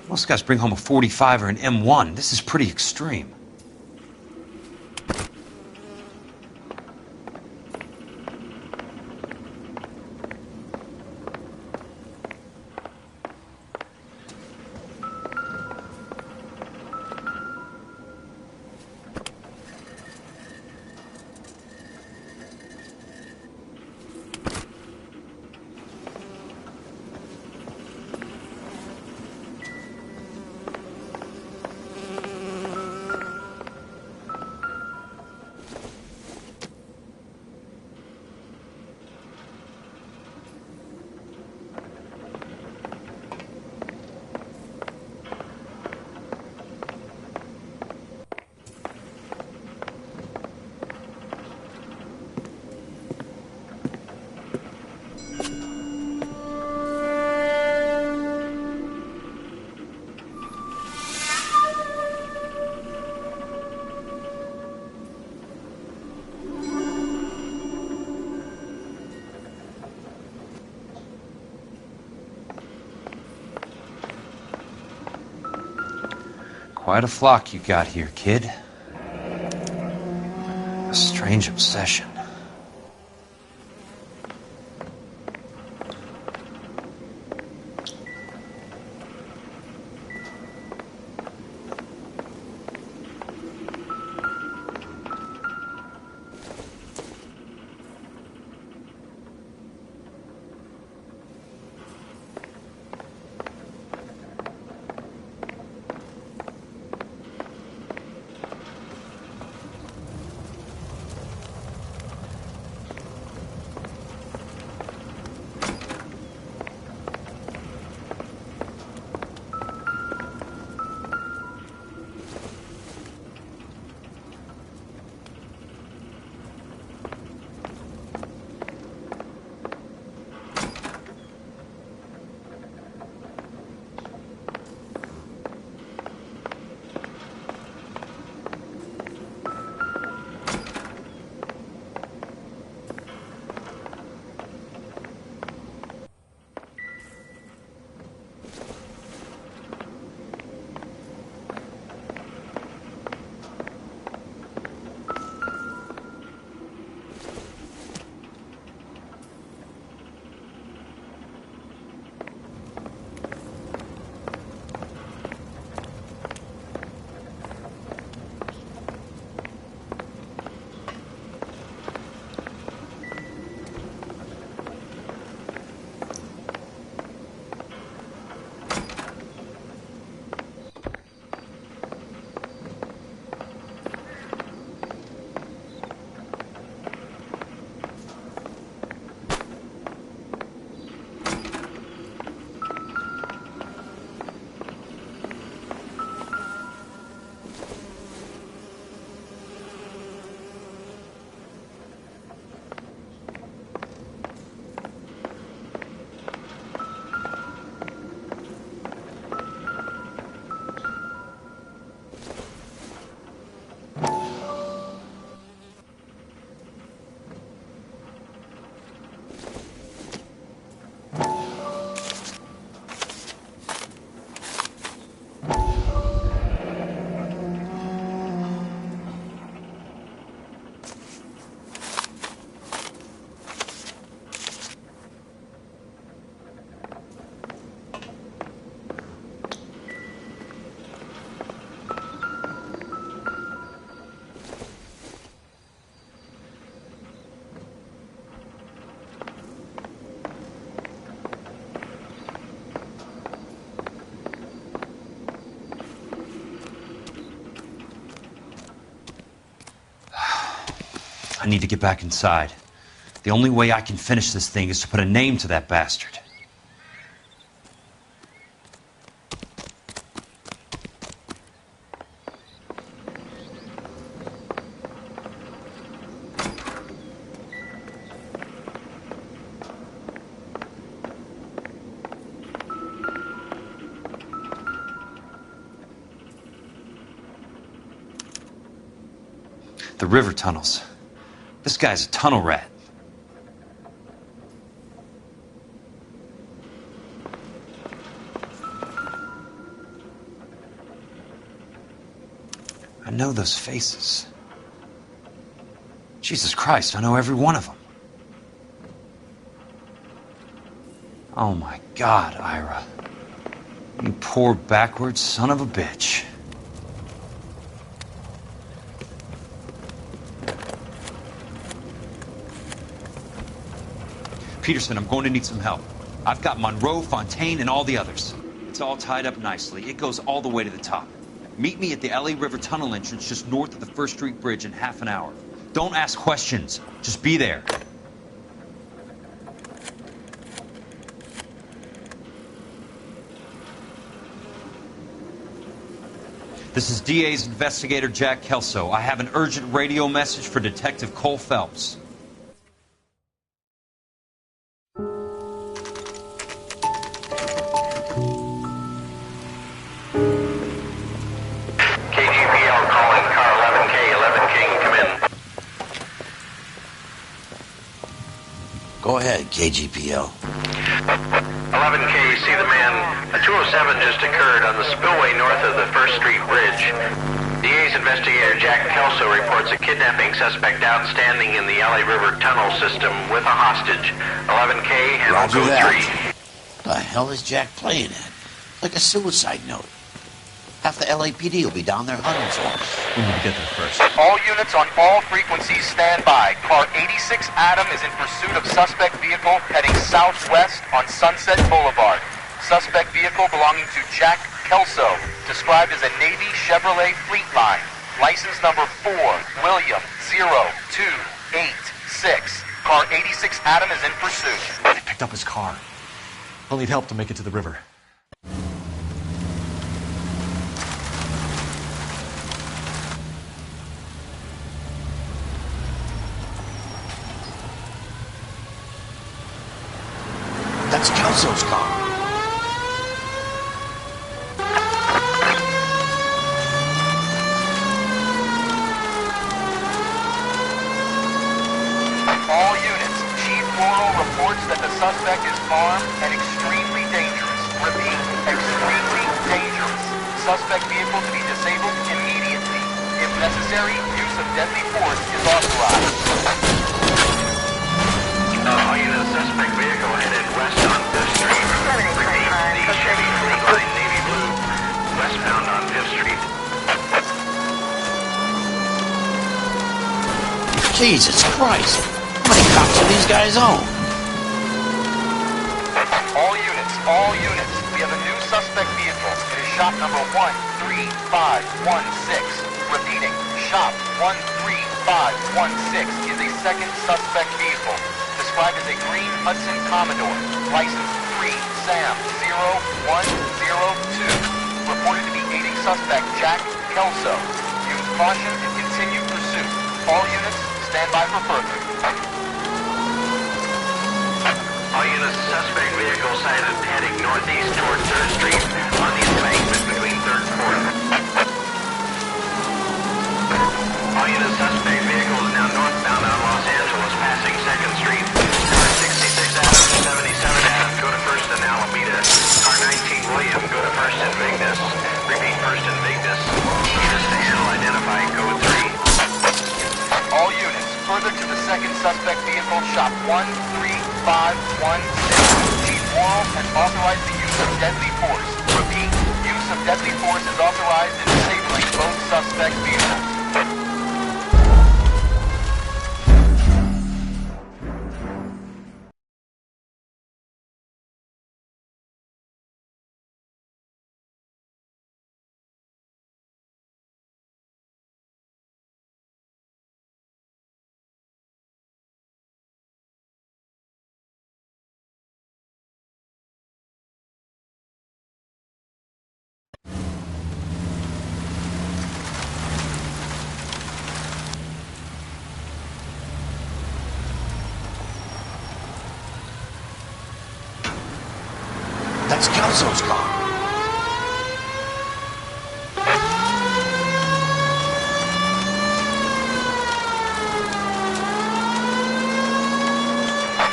Most guys bring home a 45 or an M1. This is pretty extreme. Quite a flock you got here, kid. A strange obsession. I need to get back inside. The only way I can finish this thing is to put a name to that bastard. The river tunnels. This guy's a tunnel rat. I know those faces. Jesus Christ, I know every one of them. Oh my God, Ira. You poor backwards son of a bitch. Peterson, I'm going to need some help. I've got Monroe, Fontaine, and all the others. It's all tied up nicely. It goes all the way to the top. Meet me at the LA River Tunnel entrance just north of the First Street Bridge in half an hour. Don't ask questions. Just be there. This is DA's investigator Jack Kelso. I have an urgent radio message for Detective Cole Phelps. Go ahead, KGPL. 11K, see the man. A 207 just occurred on the spillway north of the First Street Bridge. DA's investigator Jack Kelso reports a kidnapping suspect outstanding in the LA River tunnel system with a hostage. 11K, handle Roger code that. 3. The hell is Jack playing at? Like a suicide note. Half the LAPD will be down there hunting for him. We need to get there first. All units on all frequencies stand by. Car 86 Adam is in pursuit of suspect vehicle heading southwest on Sunset Boulevard. Suspect vehicle belonging to Jack Kelso, described as a Navy Chevrolet Fleetline. License number 4, William 0286. Car 86 Adam is in pursuit. They picked up his car. He'll need help to make it to the river. That's Kelso's car. All units, Chief Laurel reports that the suspect is armed and extremely dangerous. Repeat, extremely dangerous. Suspect vehicle to be disabled immediately. If necessary, use of deadly force is authorized. All units, suspect vehicle headed west on 5th Street. Repeat, the Chevy Fleetline Navy Blue, westbound on 5th Street. Jesus Christ. How many cops do these guys own? All units, we have a new suspect vehicle. It is shop number 13516. Repeating, shop 13516 is a second suspect vehicle, described as a green Hudson Commodore, license 3 Sam 0102, reported to be aiding suspect Jack Kelso. Use caution and continue pursuit. All units, stand by for further. All units, suspect vehicle sighted heading northeast toward 3rd Street on the embankment between 3rd and 4th. All units, suspect vehicle is now northbound on Los Angeles, passing 2nd Street. Car 66 Adam, 77 Adam, go to 1st and Alameda. Car 19 William, go to 1st and Vignes. Repeat, 1st and Vignes. Units to handle, identify code 3. All units, further to the second suspect vehicle, shop 13516. Chief Laurel has authorized the use of deadly force. Repeat, use of deadly force is authorized in disabling both suspect vehicles. It's Kelso's car.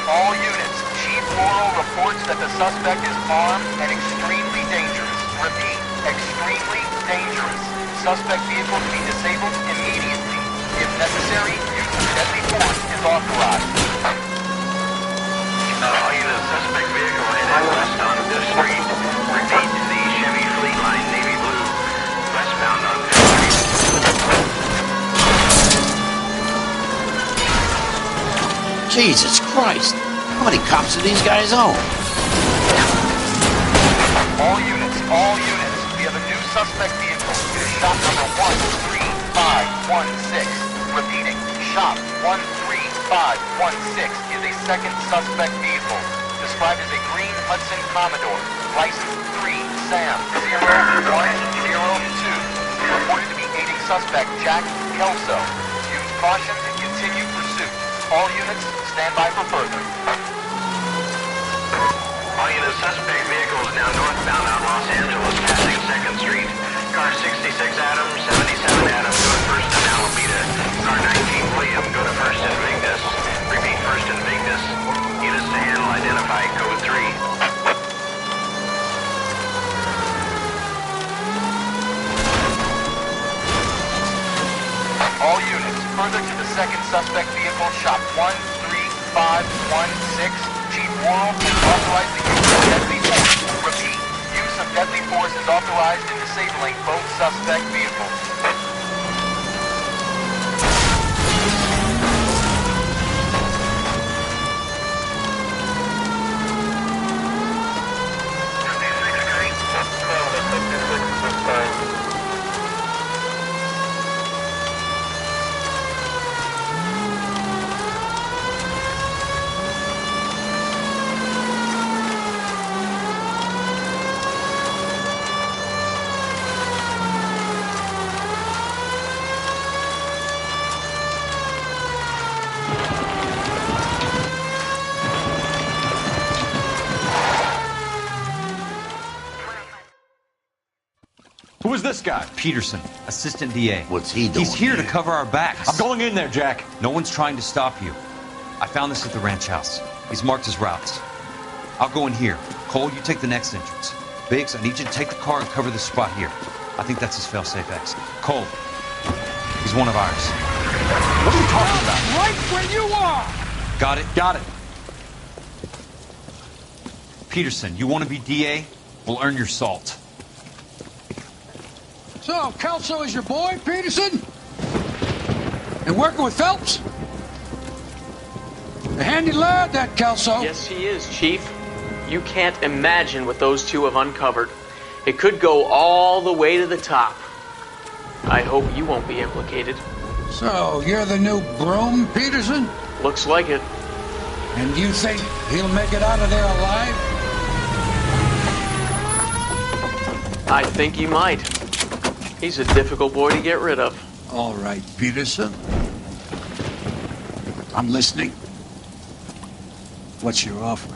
All units, Chief Laurel reports that the suspect is armed and extremely dangerous. Repeat, extremely dangerous. Suspect vehicle to be disabled immediately. If necessary, use of deadly force is authorized. All units, suspect vehicle headed west on Fifth Street. Repeat, the Chevy Fleet Line Navy Blue. Westbound on Fifth Street. Jesus Christ. How many cops do these guys own? All units, we have a new suspect vehicle. It is shop number 13516. Repeating, shop 13516 is a second suspect vehicle, described as a green Hudson Commodore, license 3 Sam 0102, reported to be aiding suspect Jack Kelso. Use caution and continue pursuit. All units, stand by for further. All units, suspect vehicle is now northbound on Los Angeles, passing 2nd Street. Car 66 Adam, 77 Adam, go to 1st and Alameda. Car 19 William, go to 1st and Vignes. Repeat, 1st and Vignes. Units to handle, identify code 3. All units, further to the second suspect vehicle, shop 13516. Chief Worrell has authorized the use of deadly force. Repeat, use of deadly force is authorized in disabling both suspect vehicles. Who is this guy? Peterson, assistant DA. What's he doing? He's here to cover our backs. I'm going in there, Jack. No one's trying to stop you. I found this at the ranch house. He's marked his routes. I'll go in here. Cole, you take the next entrance. Biggs, I need you to take the car and cover this spot here. I think that's his fail-safe exit. Cole, he's one of ours. What are you talking about? Right where you are! Got it? Got it. Peterson, you want to be DA? We'll earn your salt. So, Kelso is your boy, Peterson? And working with Phelps? A handy lad, that Kelso. Yes, he is, Chief. You can't imagine what those two have uncovered. It could go all the way to the top. I hope you won't be implicated. So, you're the new broom, Peterson? Looks like it. And you think he'll make it out of there alive? I think he might. He's a difficult boy to get rid of. All right, Peterson. I'm listening. What's your offer?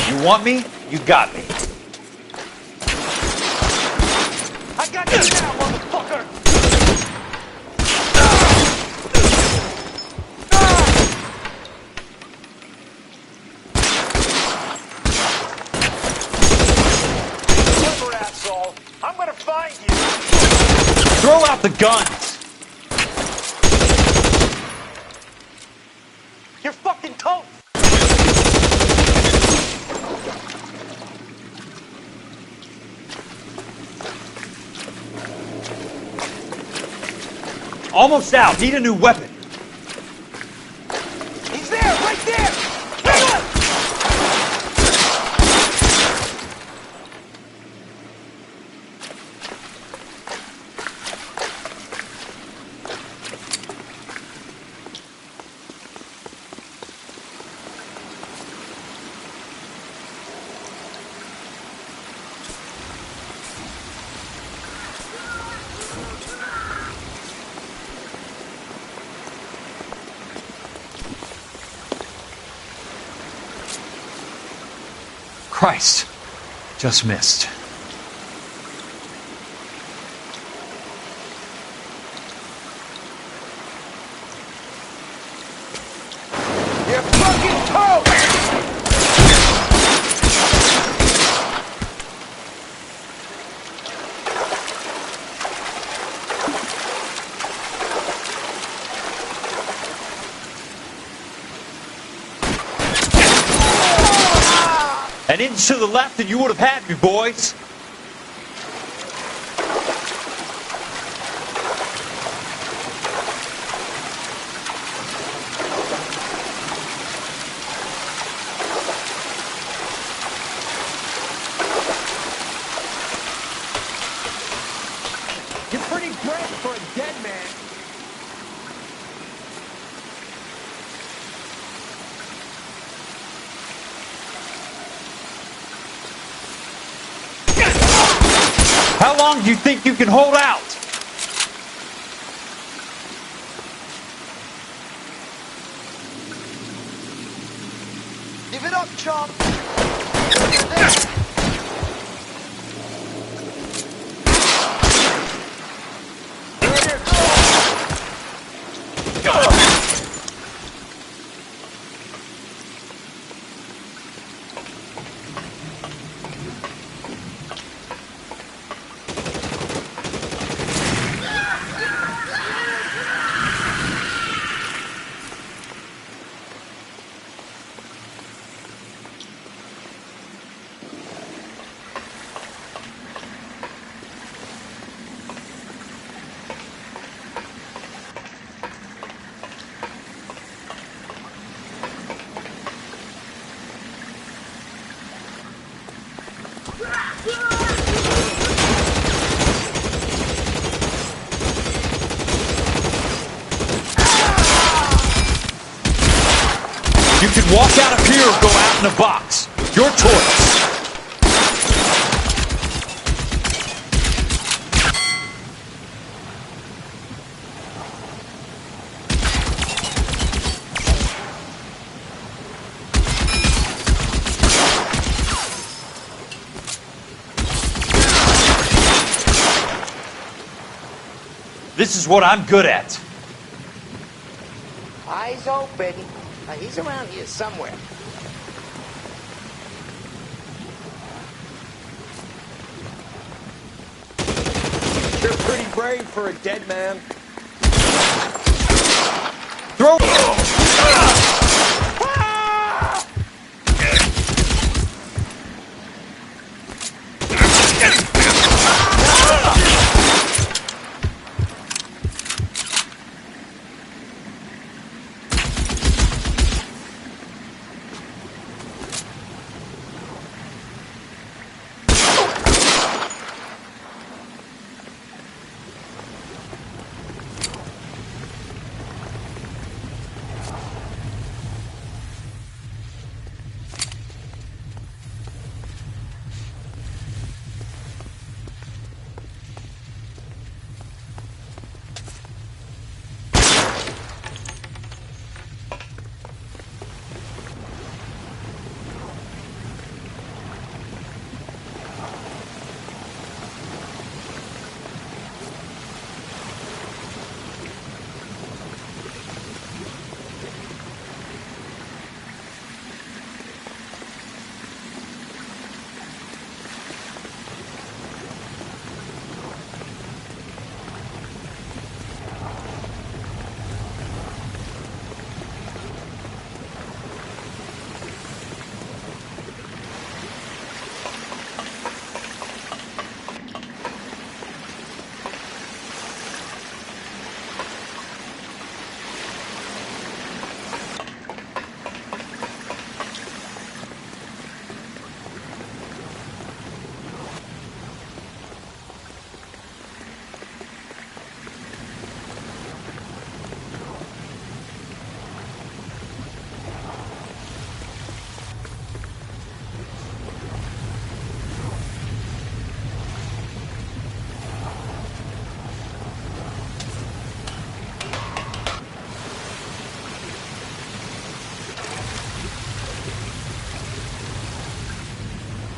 You want me? You got me. I got you now, motherfucker! Clever asshole! I'm gonna find you! Throw out the guns! Almost out. Need a new weapon. He's there, right there! Christ. Just missed. You're fucking toast! An inch to the left and you would have had me, boys. You're pretty brave for a dead man. How long do you think you can hold out? Give it up, chump. You can walk out of here or go out in a box. Your choice. This is what I'm good at. Eyes open. He's around here somewhere. You're pretty brave for a dead man. Throw.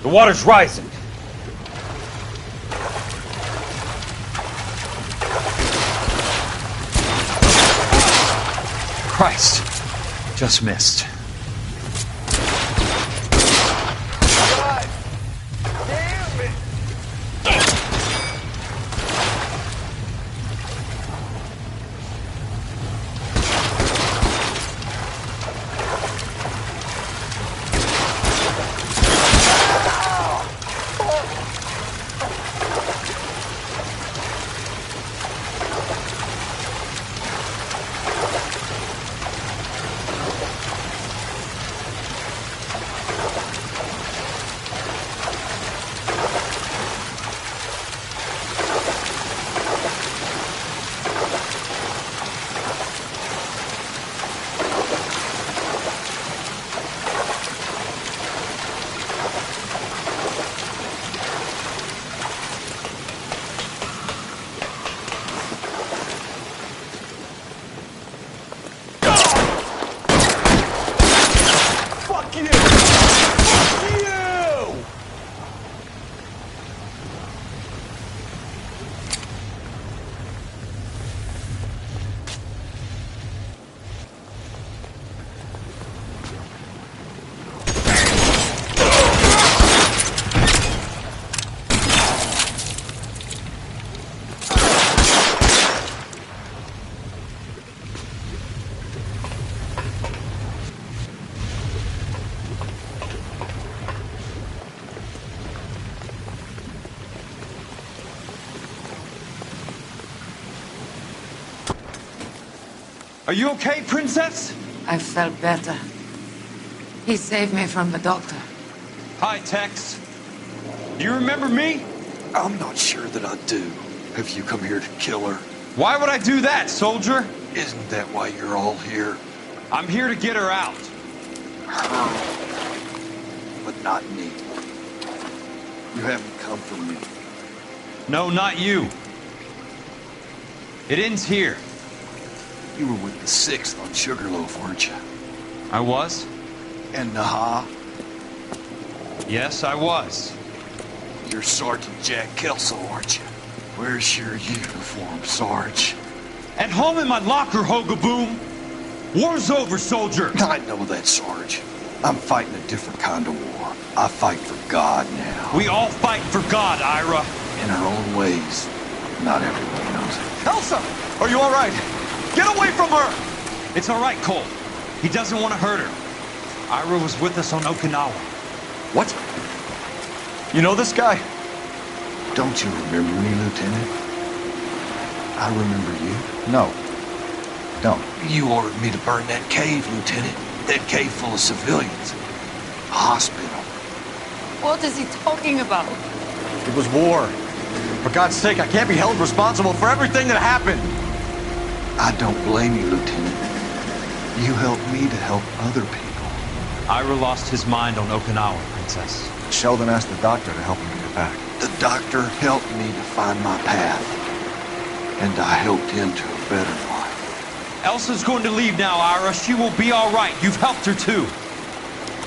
The water's rising. Christ. Just missed. Are you okay, Princess? I felt better. He saved me from the doctor. Hi, Tex. Do you remember me? I'm not sure that I do. Have you come here to kill her? Why would I do that, soldier? Isn't that why you're all here? I'm here to get her out. Her. But not me. You haven't come for me. No, not you. It ends here. You were with the 6th on Sugarloaf, weren't you? I was? And Naha? Yes, I was. You're Sergeant Jack Kelso, aren't you? Where's your uniform, Sarge? At home in my locker, Hogaboom. War's over, soldier. I know that, Sarge. I'm fighting a different kind of war. I fight for God now. We all fight for God, Ira. In our own ways. Not everyone knows it. Elsa! Are you all right? Get away from her! It's all right, Cole. He doesn't want to hurt her. Ira was with us on Okinawa. What? You know this guy? Don't you remember me, Lieutenant? I remember you. No. Don't. You ordered me to burn that cave, Lieutenant. That cave full of civilians. A hospital. What is he talking about? It was war. For God's sake, I can't be held responsible for everything that happened. I don't blame you, Lieutenant. You helped me to help other people. Ira lost his mind on Okinawa, Princess. Sheldon asked the doctor to help him get back. The doctor helped me to find my path. And I helped him to a better life. Elsa's going to leave now, Ira. She will be all right. You've helped her, too.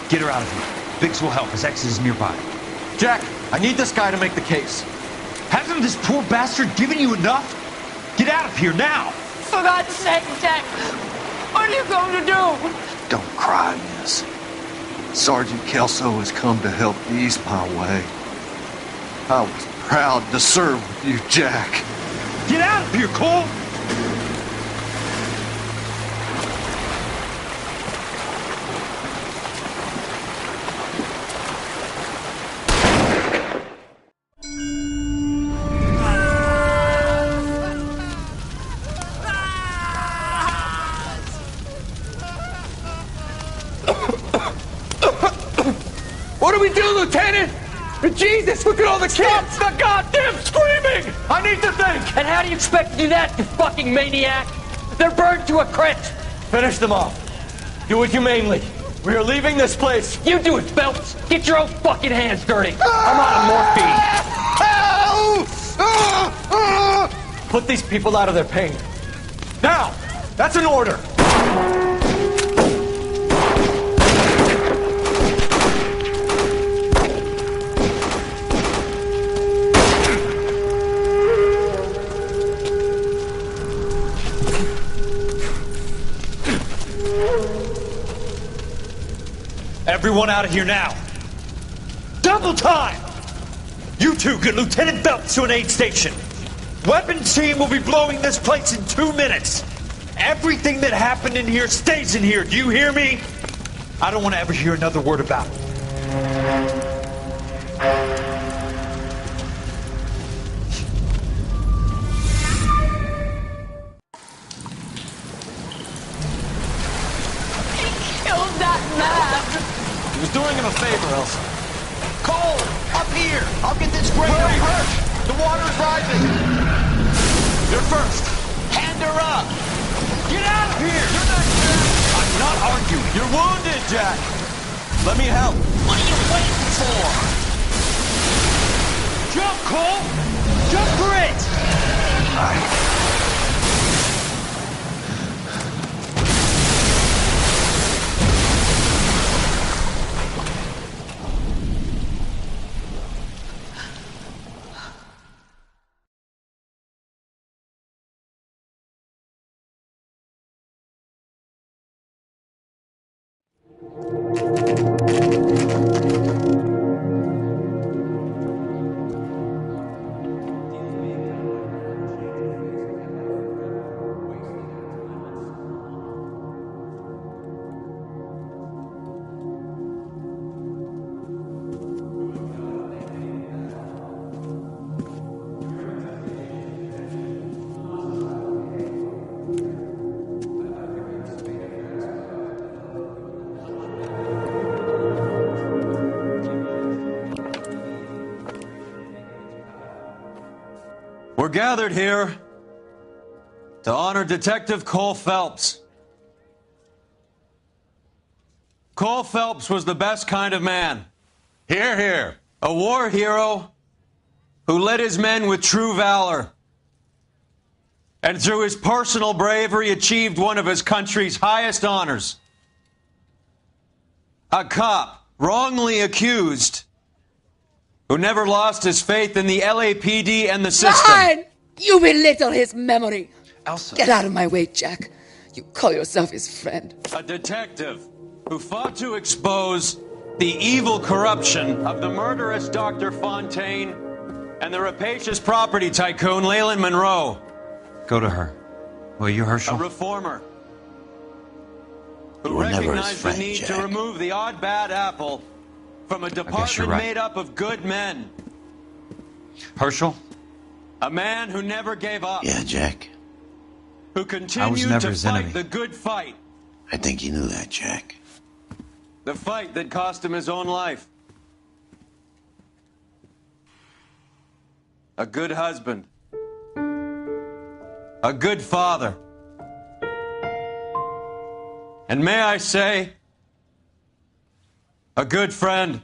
Get her out of here. Biggs will help. His ex is nearby. Jack, I need this guy to make the case. Hasn't this poor bastard given you enough? Get out of here now! For God's sake, Jack! What are you going to do? Don't cry, miss. Sergeant Kelso has come to help ease my way. I was proud to serve with you, Jack. Get out of here, Cole! What do we do, Lieutenant? Jesus, look at all the kids! Stop the goddamn screaming! I need to think! And how do you expect to do that, you fucking maniac? They're burned to a crisp! Finish them off. Do it humanely. We are leaving this place. You do it, Phelps! Get your own fucking hands dirty! I'm out of morphine! Put these people out of their pain. Now! That's an order! on out of here now. Double time! You two get Lieutenant Phelps to an aid station. Weapons team will be blowing this place in 2 minutes. Everything that happened in here stays in here. Do you hear me? I don't want to ever hear another word about it. Killed that man! He was doing him a favor, Elsa. Cole! Up here! I'll get this grader hurt! The water's rising! You're first! Hand her up! Get out of here! You're not Jack! I'm not arguing. You're wounded, Jack! Let me help. What are you waiting for? Jump, Cole! Jump for it! We're gathered here to honor Detective Cole Phelps. Cole Phelps was the best kind of man. Hear, hear. A war hero who led his men with true valor. And through his personal bravery achieved one of his country's highest honors. A cop wrongly accused who never lost his faith in the LAPD and the system. Fine! You belittle his memory. Elsa. Get out of my way, Jack. You call yourself his friend. A detective who fought to expose the evil corruption of the murderous Dr. Fontaine and the rapacious property tycoon Leyland Monroe. Go to her. Will you, Herschel? A reformer who You were never his recognized friend, the need Jack. to remove the odd bad apple from a guess you're department right. made up of good men. Herschel? A man who never gave up. Yeah, Jack. Who I was continued never to his fight enemy. the good fight. I think you knew that, Jack. The fight that cost him his own life. A good husband. A good father. And may I say, a good friend.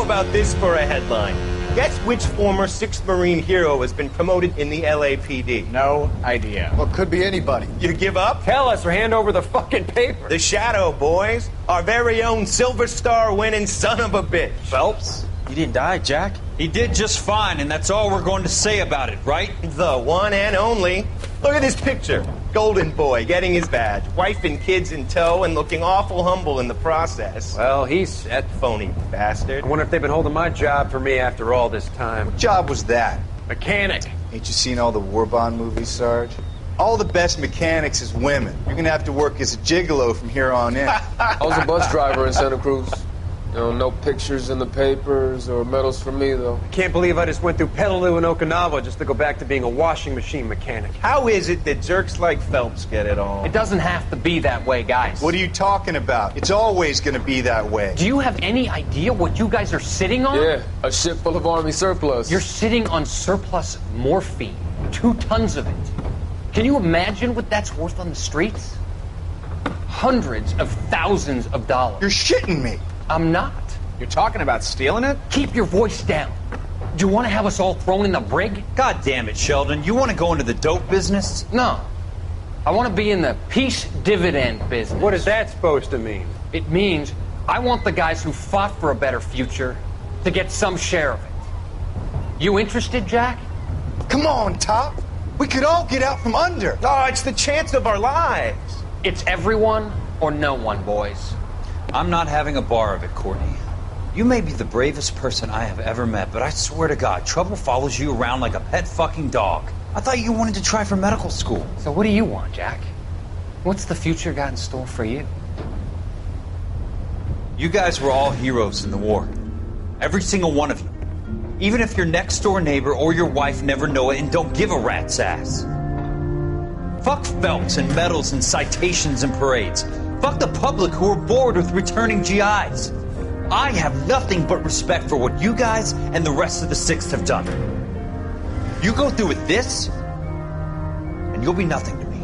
about this for a headline? Guess which former 6th Marine hero has been promoted in the LAPD? No idea. Well, could be anybody. You give up? Tell us or hand over the fucking paper. The Shadow, boys. Our very own Silver Star winning son of a bitch. Phelps? He didn't die, Jack. He did just fine, and that's all we're going to say about it, right? The one and only. Look at this picture. Golden boy getting his badge, wife and kids in tow, and looking awful humble in the process. Well, he's set. Phony bastard. I wonder if they've been holding my job for me after all this time. What job was that? Mechanic. Ain't you seen all the war bond movies, Sarge? All the best mechanics is women. You're gonna have to work as a gigolo from here on in. I was a bus driver in Santa Cruz. You know, no pictures in the papers or medals for me, though. I can't believe I just went through Petaloo and Okinawa just to go back to being a washing machine mechanic. How is it that jerks like Phelps get it all? It doesn't have to be that way, guys. What are you talking about? It's always gonna be that way. Do you have any idea what you guys are sitting on? Yeah, a ship full of Army surplus. You're sitting on surplus morphine. 2 tons of it. Can you imagine what that's worth on the streets? Hundreds of thousands of dollars. You're shitting me. I'm not. You're talking about stealing it? Keep your voice down. Do you want to have us all thrown in the brig? God damn it, Sheldon. You want to go into the dope business? No. I want to be in the peace dividend business. What is that supposed to mean? It means I want the guys who fought for a better future to get some share of it. You interested, Jack? Come on, Top. We could all get out from under. Oh, it's the chance of our lives. It's everyone or no one, boys. I'm not having a bar of it, Courtney. You may be the bravest person I have ever met, but I swear to God, trouble follows you around like a pet fucking dog. I thought you wanted to try for medical school. So what do you want, Jack? What's the future got in store for you? You guys were all heroes in the war. Every single one of you. Even if your next door neighbor or your wife never know it and don't give a rat's ass. Fuck Phelps and medals and citations and parades. Fuck the public who are bored with returning GIs. I have nothing but respect for what you guys and the rest of the 6th have done. You go through with this, and you'll be nothing to me.